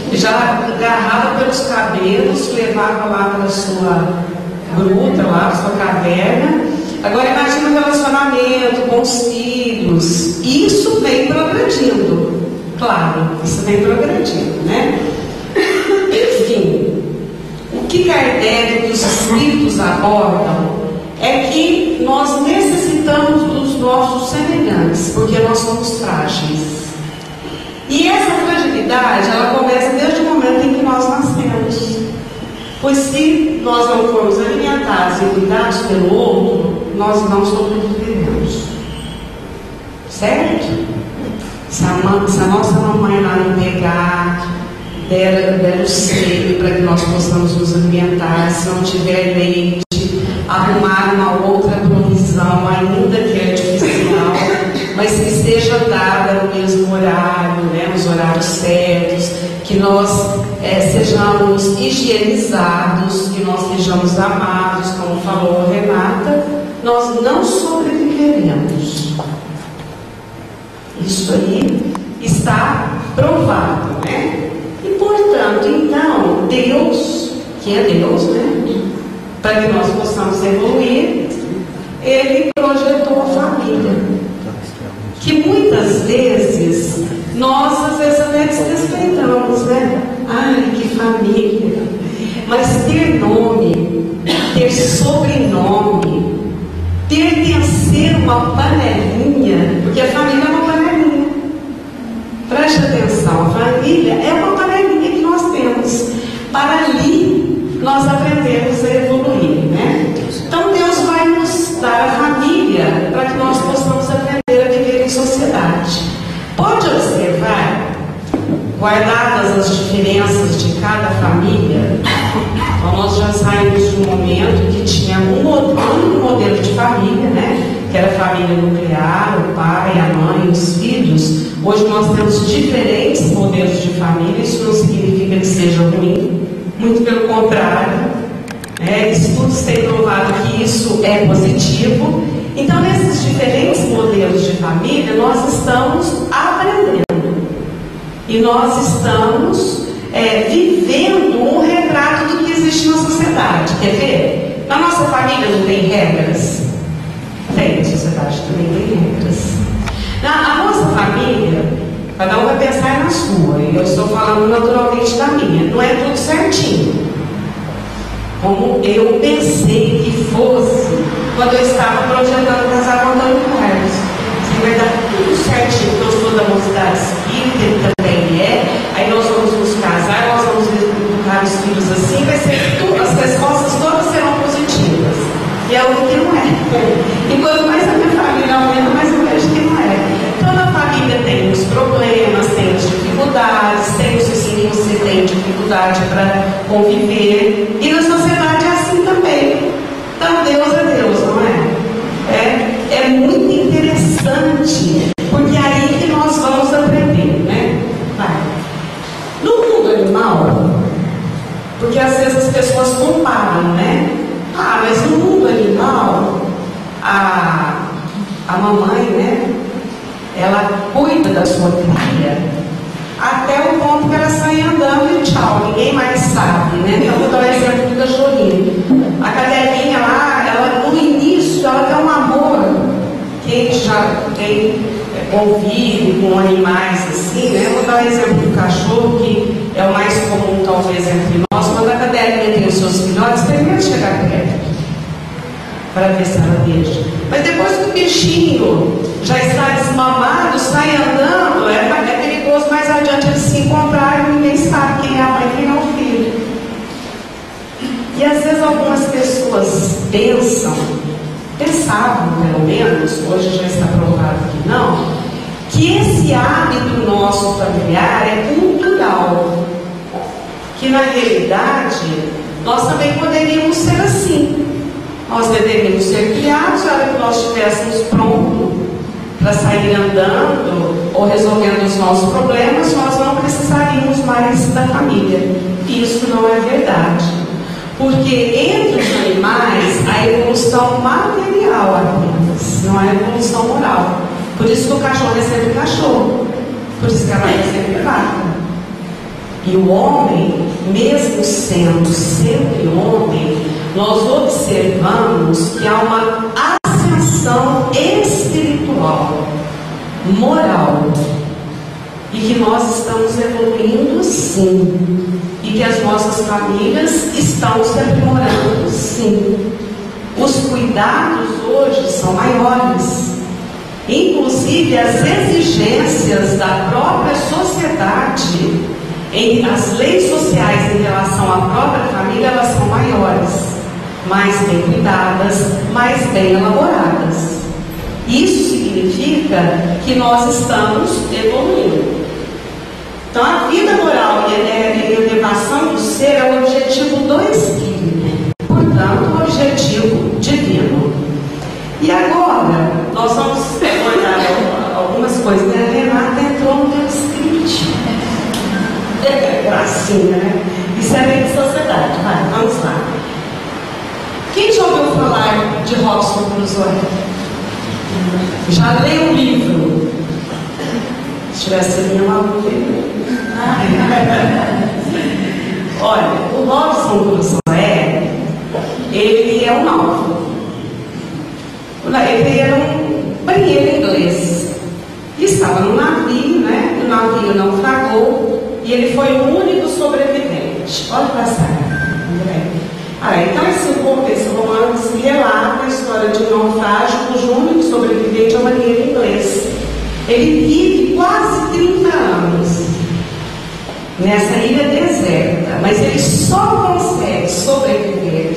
Ele já agarrava pelos cabelos, levava lá para a sua gruta, lá para a sua caverna. Agora imagina o relacionamento com os filhos. Isso vem progredindo. Claro, isso vem progredindo, né? Enfim, o que Kardec e os espíritos abordam é que nós necessitamos dos nossos semelhantes, porque nós somos frágeis. E essa fragilidade, ela começa desde o momento em que nós nascemos. Pois se nós não formos alimentados e cuidados pelo outro, nós não sobreviveremos. Certo? Se a nossa mamãe lá não pegar, der o seio para que nós possamos nos alimentar, se não tiver leite, arrumar uma outra provisão, ainda que artificial, mas que esteja dada no mesmo horário, né, nos horários certos, que nós sejamos higienizados, que nós sejamos amados, como falou a Renata, nós não sobreviveremos. Isso aí está provado, né? E portanto, então, Deus, que é Deus, né? Para que nós possamos evoluir, Ele projetou a família. Que muitas vezes, nós às vezes até desrespeitamos, né? Ai, que família! Mas ter nome, ter sobrenome, pertencer uma panelinha, porque a família é uma panelinha. Preste atenção, a família é uma panelinha que nós temos. Para ali, nós aprendemos a evoluir, né? Então Deus vai nos dar a família para que nós possamos aprender a viver em sociedade. Pode observar, guardadas as diferenças de cada família, então nós já saímos de um momento que tinha um modelo de família, né? Que era a família nuclear, o pai, a mãe, os filhos. Hoje nós temos diferentes modelos de família. Isso não significa que seja ruim, muito pelo contrário, né? Estudos têm provado que isso é positivo. Então, nesses diferentes modelos de família, nós estamos aprendendo e nós estamos vivendo um retrato do que existe na sociedade. Quer ver? Na nossa família não tem regras? Tem, a sociedade também tem regras. A nossa família, cada um vai pensar na sua, e eu estou falando naturalmente da minha, não é tudo certinho. Como eu pensei que fosse quando eu estava projetando casar com o Antônio Carlos. Assim, vai dar tudo certinho, porque eu sou da mocidade espírita, ele também é, aí nós vamos nos casar, nós vamos educar os filhos assim, vai ser dificuldade para conviver. E na sociedade é assim também. Então Deus é Deus, não é? É muito interessante, porque é aí que nós vamos aprender, né? No mundo animal, porque às vezes as pessoas comparam, né? Mas no mundo animal, a mamãe, né? Ela cuida da sua cria até o ponto que ela sai andando e tchau, ninguém mais sabe, né? Eu vou dar o exemplo da Jolie. A cadelinha lá, ela no início, ela tem um amor. Quem já tem convive com animais assim, né? Eu vou dar o exemplo do cachorro, que é o mais comum talvez entre nós. Quando a cadelinha tem os seus filhotes, primeiro chegar perto para ver se ela deixa. Mas depois que o bichinho já está desmamado, sai andando, é perigoso mais adiante eles se encontrarem e ninguém sabe quem é a mãe e quem é o filho. E às vezes algumas pessoas pensavam pelo menos, hoje já está provado que não, que esse hábito nosso familiar é cultural, que na realidade nós também poderíamos ser assim. Nós deveríamos ser criados na hora que nós estivéssemos prontos para sair andando ou resolvendo os nossos problemas, nós não precisaríamos mais da família. Isso não é verdade. Porque entre os animais, a evolução material apenas, não é a evolução moral. Por isso que o cachorro é sempre cachorro. Por isso que a vaca é sempre vaca. E o homem, mesmo sendo sempre homem, nós observamos que há uma ascensão espiritual, moral, e que nós estamos evoluindo sim, e que as nossas famílias estão se aprimorando sim. Os cuidados hoje são maiores, inclusive as exigências da própria sociedade, as leis sociais em relação à própria família, elas são maiores, mais bem cuidadas, mais bem elaboradas. Isso significa que nós estamos evoluindo. Então a vida moral e a elevação do ser é o objetivo do Espírito, portanto o objetivo divino. E agora nós vamos olhar algumas coisas. A Renata entrou no meu script. Gracinha, né? Isso é lei de sociedade. Vai, vamos lá. Quem já ouviu falar de Robson Crusoe? Já leu o livro? Se tivesse minha maluca. Olha, o Robson Crusoe, ele é um náufrago. Ele era um marinheiro inglês. E estava no navio, né? O navio naufragou. E ele foi o único sobrevivente. Olha para essa então esse romance relata a história de um naufrágio cujo único sobrevivente é o marinheiro inglês. Ele vive quase 30 anos nessa ilha deserta, mas ele só consegue sobreviver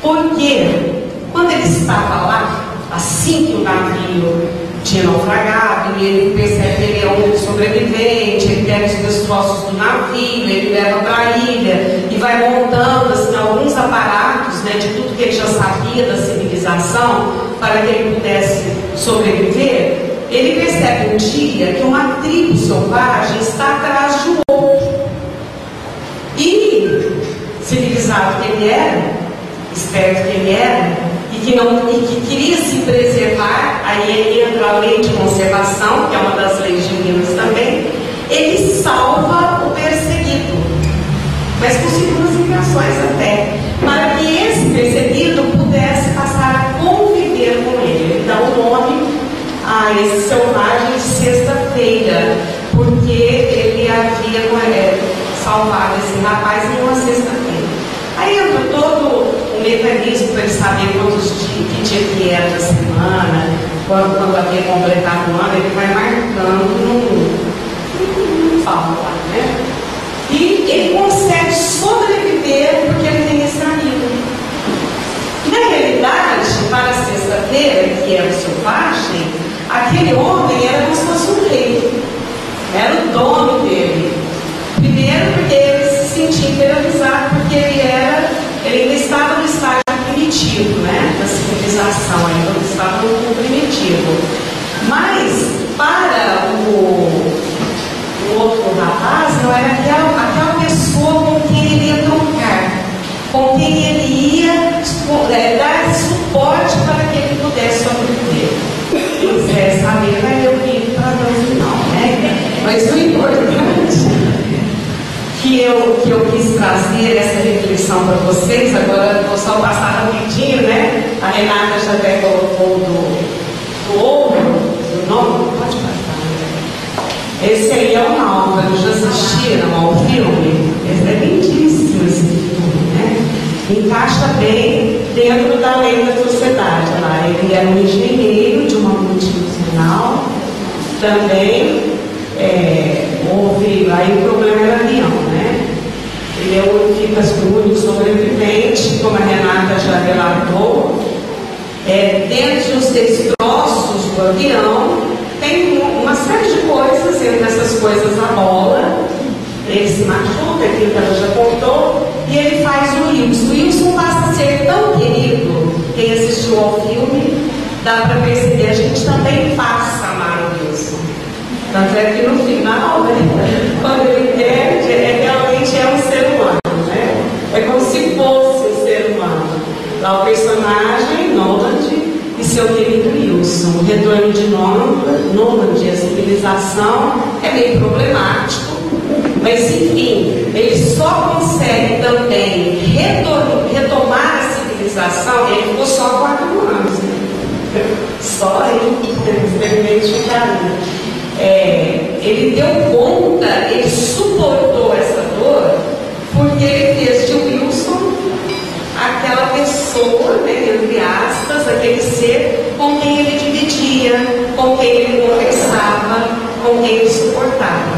porque quando ele estava lá, assim que o navio tinha naufragado, e ele percebe que ele é um sobrevivente, ele pega os destroços do navio, ele leva para a ilha e vai montando assim, alguns aparatos, né, de tudo que ele já sabia da civilização para que ele pudesse sobreviver. Ele percebe um dia que uma tribo selvagem está atrás de um outro. E, civilizado que ele era, esperto que ele era, e que queria se preservar, aí entra a lei de conservação, que é uma das leis divinas também, ele salva o perseguido, mas com segundas intenções até, para que esse perseguido pudesse passar a conviver com ele. Ele dá o nome a esse selvagem de Sexta-feira, porque ele havia salvado esse rapaz em uma sexta-feira. Aí entra todo o mecanismo para ele saber que dia que era da semana, quando havia completado o ano, ele vai marcando num fala lá, né? E ele consegue sobreviver porque ele tem esse amigo. Na realidade, para a sexta-feira, que era o selvagem, aquele homem era como se fosse um rei, era o dono dele. Primeiro porque ele se eu quis trazer essa reflexão para vocês. Agora vou só passar rapidinho, né? A Renata já até colocou do ouro, do nome, pode passar. Esse aí é o Náufrago, já assistiram ao filme? Esse é lindíssimo esse filme, né? Encaixa bem dentro da lei da sociedade lá. Ele era um engenheiro de uma multinacional, também houve, aí o problema era avião, né? Ele é o único sobrevivente, como a Renata já relatou. Dentro dos destroços do avião, tem uma série de coisas, entre essas coisas a bola. Ele se machuca, aquilo que ela já contou, e ele faz o Wilson. O Wilson passa a ser tão querido. Quem assistiu ao filme, dá para perceber, a gente também passa a amar o Wilson. Tanto é que no final, né, quando ele perde, realmente é um ser humano, né? É como se fosse um ser humano. Lá o personagem, Noland, e seu querido Wilson. O retorno de Noland, a civilização, é meio problemático. Mas enfim, ele só consegue também retomar a civilização. Ele ficou só 4 anos, né? Só ele, experimente ficaria. Ele deu conta, ele suportou essa dor, porque ele fez de Wilson aquela pessoa, né, entre aspas, aquele ser com quem ele dividia, com quem ele conversava, com quem ele suportava.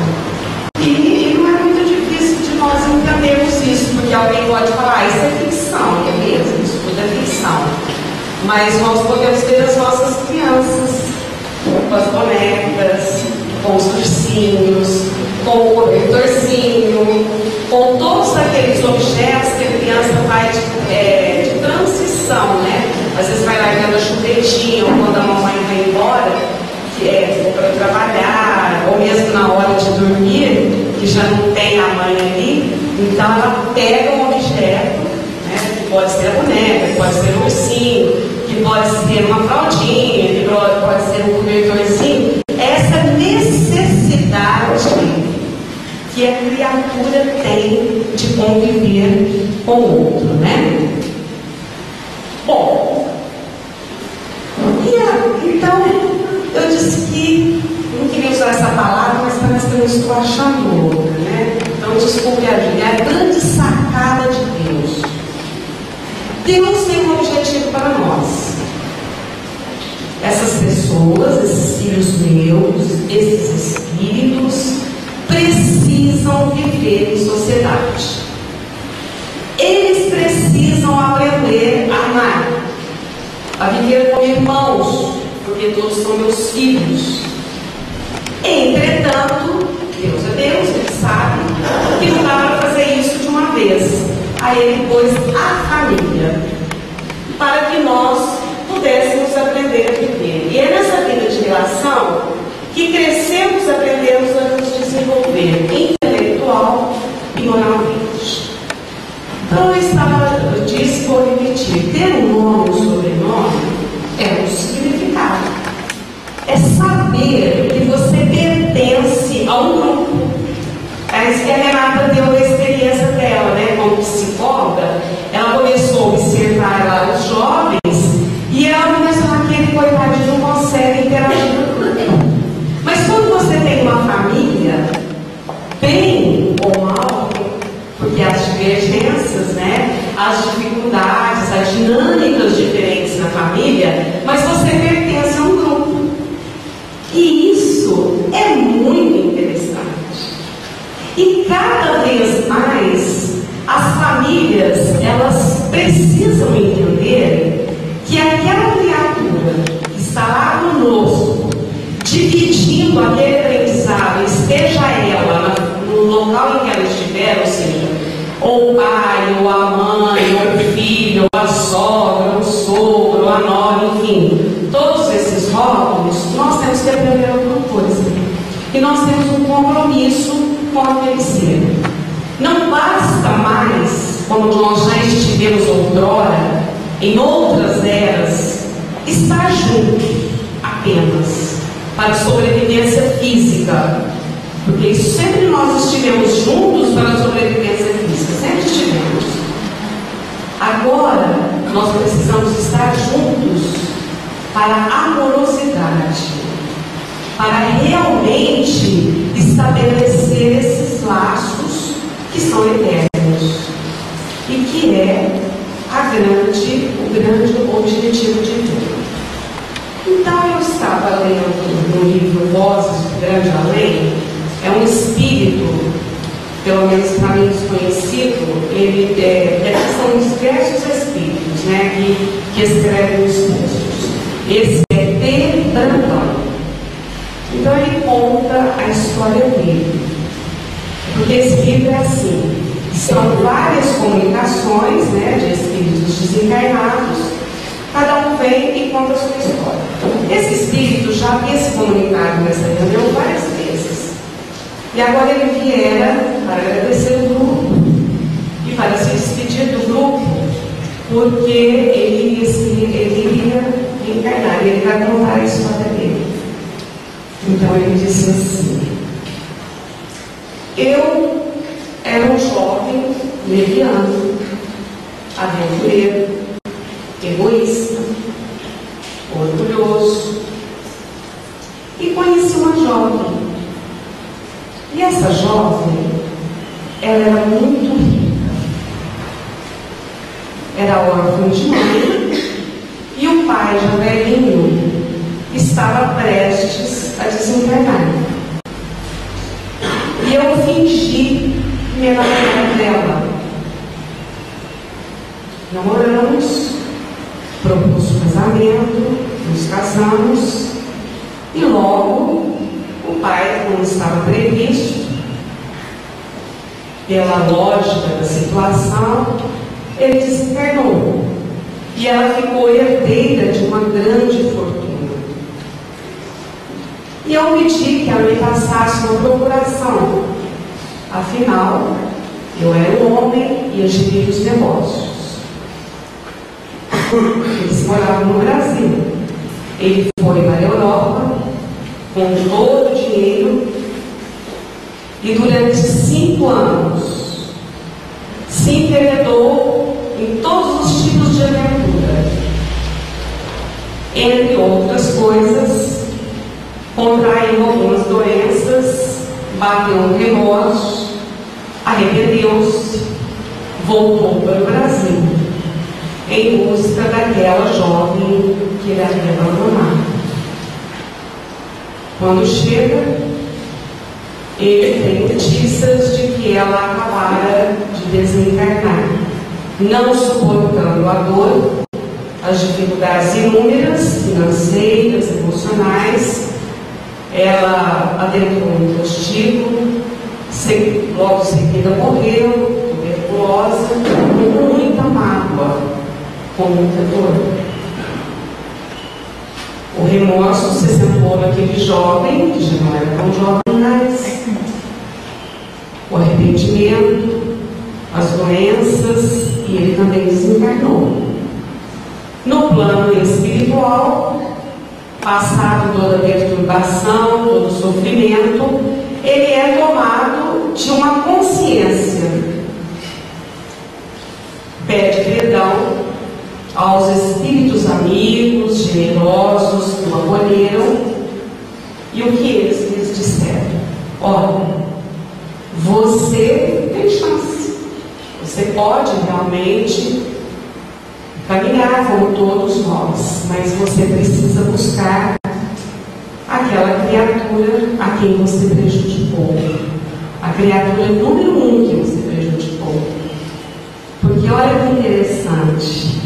E não é muito difícil de nós entendermos isso, porque alguém pode falar, isso é ficção, é mesmo, isso tudo é ficção. Mas nós podemos ver as nossas crianças, com as bonecas, com os ursinhos, com o cobertorzinho, com todos aqueles objetos que a criança faz de transição, né? Às vezes vai largando a chupetinha, ou quando a mamãe vai embora, que é para trabalhar, ou mesmo na hora de dormir, que já não tem a mãe ali, então ela pega um objeto, né? Que pode ser a boneca, que pode ser um ursinho, que pode ser uma fraldinha, que pode ser um cobertorzinho. Essa necessidade que a criatura tem de conviver com o outro, né? Bom, então eu disse que não queria usar essa palavra, mas parece que eu estou achando outra, né? Então desculpe a minha, é a grande sacada de Deus. Deus tem um objetivo para nós. Essas pessoas, esses filhos meus, esses espíritos, precisam viver em sociedade. Eles precisam aprender a amar, a viver como irmãos, porque todos são meus filhos. Entretanto, Deus é Deus, Ele sabe que não dá para fazer isso de uma vez. Aí Ele pôs a família, para que nós pudéssemos aprender a viver. E é nessa vida de relação que crescemos, aprendemos a nos desenvolver intelectual e moralmente. Então eu disse, vou repetir, ter um nome, um sobrenome, é um significado. É saber que você pertence a um grupo. É isso que a Renata deu a experiência dela, né? Como psicóloga, ela começou a observar lá os jovens e ela começou aquele coitadinho não consegue interagir com ele. Mas quando você tem uma família, bem ou mal, porque as divergências, né? As dificuldades, as dinâmicas diferentes na família, mas você pertence a um grupo. E isso é muito interessante. E cada vez mais as famílias, elas precisam entender que aquela criatura que está lá conosco, dividindo aquele aprendizado, esteja ela no local em que ela estiver, ou seja, ou o pai, ou a mãe, ou o filho, ou a sogra, ou o sogro, ou a nora, enfim, todos esses rótulos, nós temos que aprender alguma coisa. E nós temos um compromisso com aquele ser. Não basta mais, como nós já estivemos outrora, em outras eras, estar juntos apenas para sobrevivência física. Porque sempre nós estivemos juntos para a sobrevivência física, sempre estivemos. Agora, nós precisamos estar juntos para a amorosidade, para realmente estabelecer esses laços que são eternos e que é o grande objetivo de Deus. Então eu estava lendo no livro Vozes do Grande Além. É um espírito, pelo menos para mim desconhecido, são diversos espíritos, né, que escrevem os textos. Esse é T. Brandão. Então ele conta a história dele. Porque esse livro é assim, são várias comunicações, né, de espíritos desencarnados, cada um vem e conta a sua história. Esse espírito já havia se comunicado nessa reunião várias vezes. E agora ele viera para agradecer o grupo e para se despedir do grupo, porque ele iria reencarnar, ele vai contar a história dele. Então ele disse assim: eu era um jovem leviano, aventureiro, egoísta, orgulhoso, e conheci uma jovem. E essa jovem, ela era muito rica, era órfã de mãe, e o pai, já velhinho, estava prestes a desencarnar. E eu fingi me enamorar dela. Namoramos, propus o casamento, nos casamos, e logo o pai, como estava previsto, pela lógica da situação, ele desencarnou. E ela ficou herdeira de uma grande fortuna. E eu pedi que ela me passasse uma procuração. Afinal, eu era um homem e eu geria os negócios. Eles moravam no Brasil. Ele foi para a Europa com todo o dinheiro e durante 5 anos se enveredou em todos os tipos de aventura. Entre outras coisas, contraiu algumas doenças, bateu no remorso, arrependeu-se, voltou para o Brasil em busca daquela jovem que ele havia abandonado. Quando chega, ele tem notícias de que ela acabara de desencarnar. Não suportando a dor, as dificuldades inúmeras, financeiras, emocionais, ela adentrou um prostíbulo, logo em seguida morreu, tuberculosa, com muita mágoa, com muita dor. O remorso se sentou naquele jovem, que já não era tão jovem mais. O arrependimento, as doenças, e ele também desencarnou. No plano espiritual, passado toda a perturbação, todo o sofrimento, ele é tomado de uma consciência. Pede perdão aos espíritos amigos, generosos, que o acolheram, e o que eles lhes disseram? Olha, você tem chance, você pode realmente caminhar como todos nós, mas você precisa buscar aquela criatura a quem você prejudicou, a criatura número 1 que você prejudicou. Porque olha que interessante,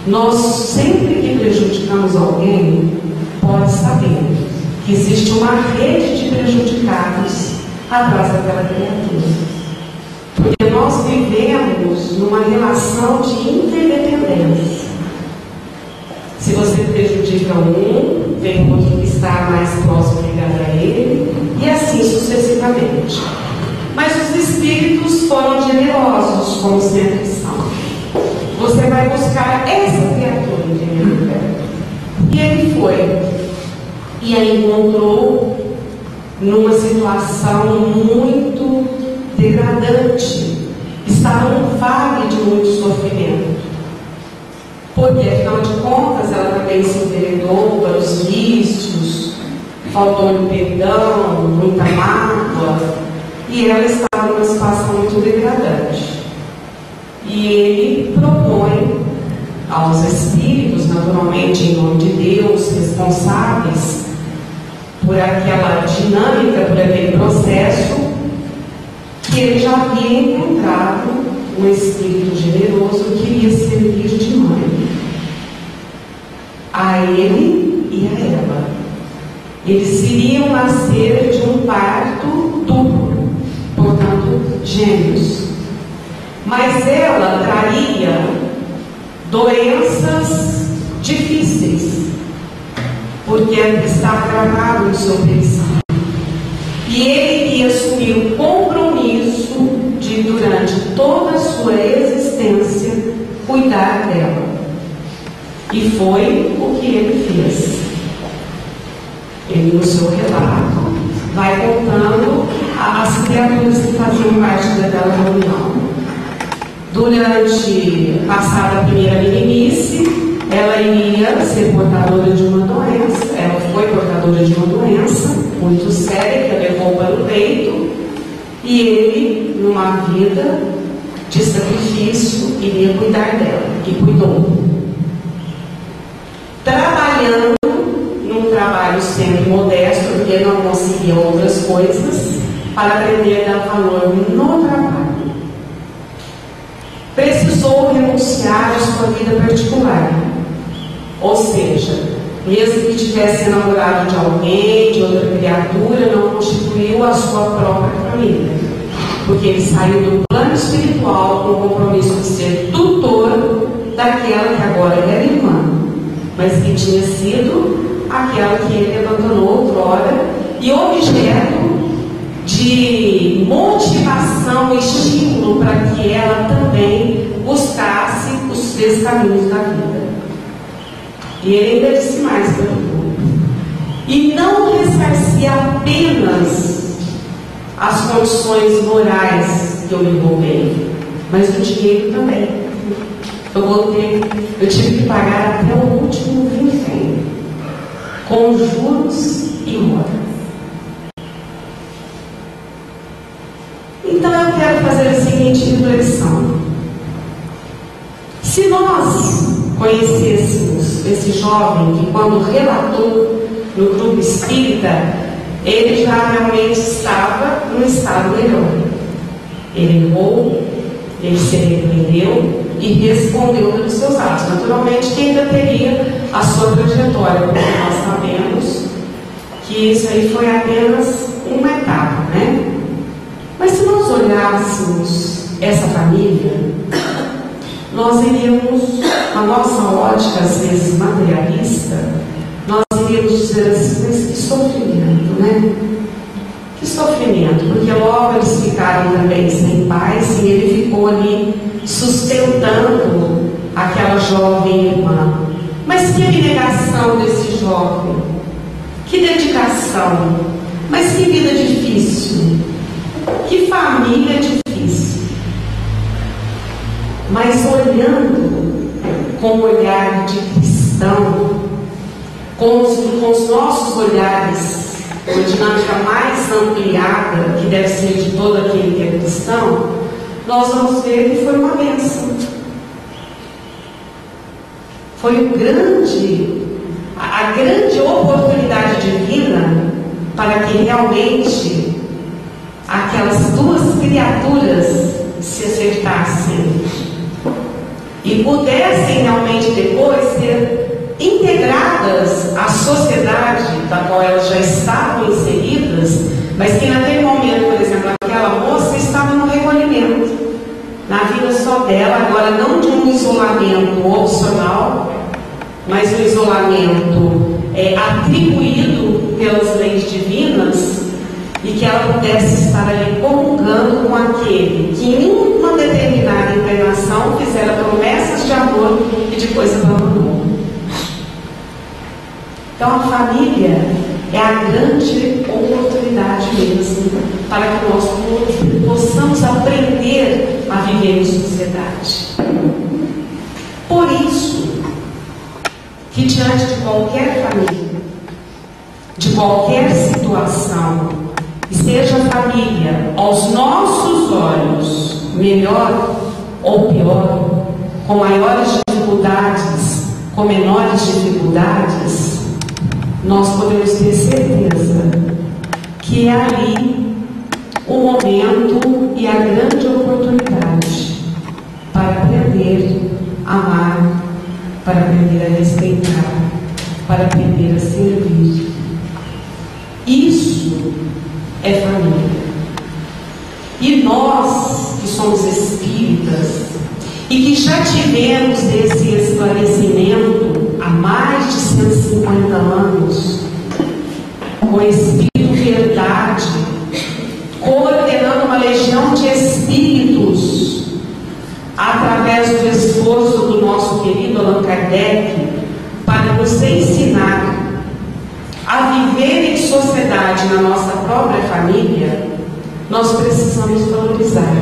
nós sempre que prejudicamos alguém, pode saber que existe uma rede de prejudicados atrás daquela criatura. Porque nós vivemos numa relação de interdependência. Se você prejudica um, vem um outro que está mais próximo ligado a ele, e assim sucessivamente. Mas os espíritos foram generosos, como sempre são. Você vai buscar essa criatura em e ele foi. E aí encontrou numa situação muito degradante, estava num vale de muito sofrimento, porque afinal de contas ela também se enveredou para os vícios, faltou-lhe perdão, muita mágoa, e ela estava numa situação muito degradante. E ele propõe aos espíritos, naturalmente em nome de Deus, responsáveis por aquela dinâmica, por aquele processo, que ele já havia encontrado um espírito generoso que iria servir de mãe a ele e a ela. Eles iriam nascer de um parto duplo, portanto, gêmeos. Mas ela traria doenças difíceis, porque estava gravado no seu princípio. E ele ia assumir o compromisso de, durante toda a sua existência, cuidar dela. E foi o que ele fez. Ele, no seu relato, vai contando as criaturas que faziam parte daquela reunião. Durante passada a primeira meninice, ela iria ser portadora de uma doença. Ela foi portadora de uma doença muito séria, que a levou para o leito, e ele, numa vida de sacrifício, iria cuidar dela, e cuidou. Trabalhando num trabalho sempre modesto, porque não conseguia outras coisas, para aprender a dar valor no trabalho. Precisou renunciar à sua vida particular, ou seja, mesmo que tivesse namorado de alguém, de outra criatura, não constituiu a sua própria família, porque ele saiu do plano espiritual com o compromisso de ser tutor daquela que agora era irmã, mas que tinha sido aquela que ele abandonou outrora e objeto de motivação e estímulo para que ela também buscasse os 3 caminhos da vida. E ele ainda disse mais para o grupo. E não ressarcia apenas as condições morais que eu lhe roubei, mas o dinheiro também. Eu tive que pagar até o último vintém, com juros e moras. Então eu quero fazer a seguinte reflexão. Se nós conhecêssemos esse jovem que, quando relatou no grupo espírita, ele já realmente estava num estado melhor. Ele errou, ele se arrependeu e respondeu pelos seus atos. Naturalmente que ainda teria a sua trajetória, porque nós sabemos que isso aí foi apenas uma etapa, né? Mas se nós olhássemos essa família, nós iríamos, a nossa ótica, às vezes materialista, nós iríamos dizer assim, mas que sofrimento, né? Que sofrimento, porque logo eles ficaram também sem pais e ele ficou ali sustentando aquela jovem irmã. Mas que abnegação desse jovem, que dedicação, mas que vida difícil, que família difícil. Mas olhando com o olhar de cristão, com os nossos olhares, uma dinâmica mais ampliada, que deve ser de todo aquele que é cristão, nós vamos ver que foi uma bênção. Foi a grande oportunidade divina para que realmente aquelas 2 criaturas se acertassem e pudessem realmente depois ser integradas à sociedade da qual elas já estavam inseridas, mas que naquele momento, por exemplo, aquela moça estava no recolhimento, na vida só dela, agora não de um isolamento opcional, mas um isolamento atribuído pelas leis divinas, e que ela pudesse estar ali comungando com aquele que em uma determinada encarnação fizera promessas de amor e depois abandonou. Então a família é a grande oportunidade oportunidade mesmo para que nós possamos aprender a viver em sociedade. Por isso, que diante de qualquer família, de qualquer situação, seja a família aos nossos olhos melhor ou pior, com maiores dificuldades, com menores dificuldades, nós podemos ter certeza que é ali o momento e a grande oportunidade para aprender a amar, para aprender a respeitar, para aprender a servir. Isso é família. E nós que somos espíritas e que já tivemos esse esclarecimento há mais de 150 anos, com o Espírito Verdade, coordenando uma legião de espíritos, através do esforço do nosso querido Allan Kardec, para nos ensinar a viver em sociedade na nossa própria família, nós precisamos valorizar.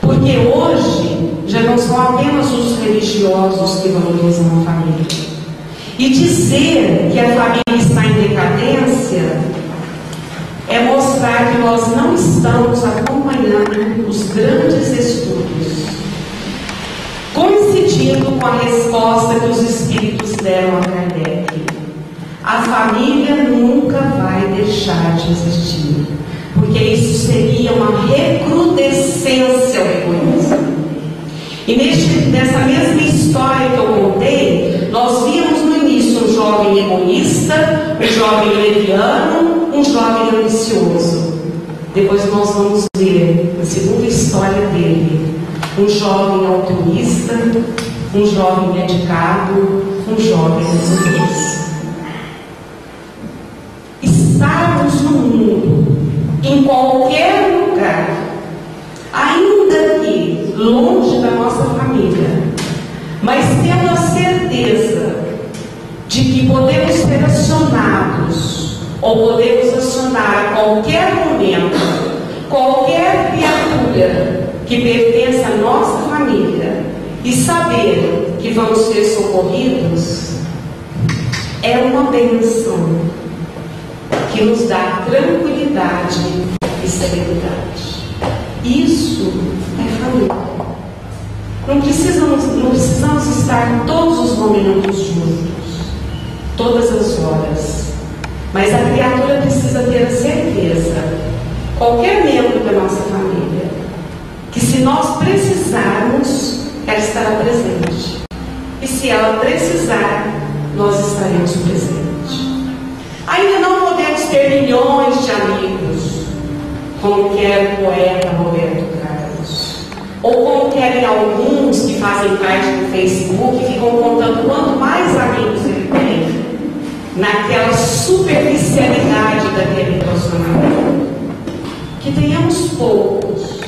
Porque hoje já não são apenas os religiosos que valorizam a família. E dizer que a família está em decadência é mostrar que nós não estamos acompanhando os grandes estudos, coincidindo com a resposta que os espíritos deram a Kardec. A família nunca vai deixar de existir, porque isso seria uma recrudescência ao egoísmo. E nessa mesma história que eu contei, nós vimos no início um jovem egoísta, um jovem leviano, um jovem ambicioso. Depois nós vamos ver, na segunda história dele, um jovem altruísta, um jovem dedicado, um jovem amoroso. Estarmos no mundo, em qualquer lugar, ainda que longe da nossa família, mas tendo a certeza de que podemos ser acionados, ou podemos acionar a qualquer momento, qualquer criatura que pertence à nossa família, e saber que vamos ser socorridos, é uma bênção que nos dá tranquilidade e serenidade. Isso é família. Não precisamos estar todos os momentos juntos, todas as horas, mas a criatura precisa ter a certeza, qualquer membro da nossa família, que se nós precisarmos, ela estará presente. E se ela precisar, nós estaremos presentes. Ainda não podemos ter milhões de amigos, como quer o poeta Roberto Carlos, ou como querem alguns que fazem parte do Facebook e ficam contando quanto mais amigos ele tem, naquela superficialidade daquele relacionamento. Que tenhamos poucos,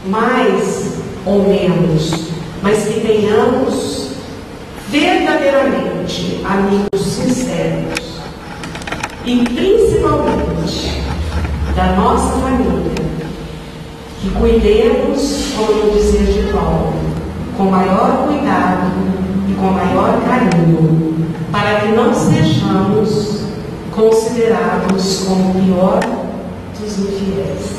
mais ou menos, mas que tenhamos verdadeiramente amigos sinceros. E principalmente da nossa família, que cuidemos, como dizer de Paulo, com maior cuidado e com maior carinho, para que não sejamos considerados como o pior dos infiéis.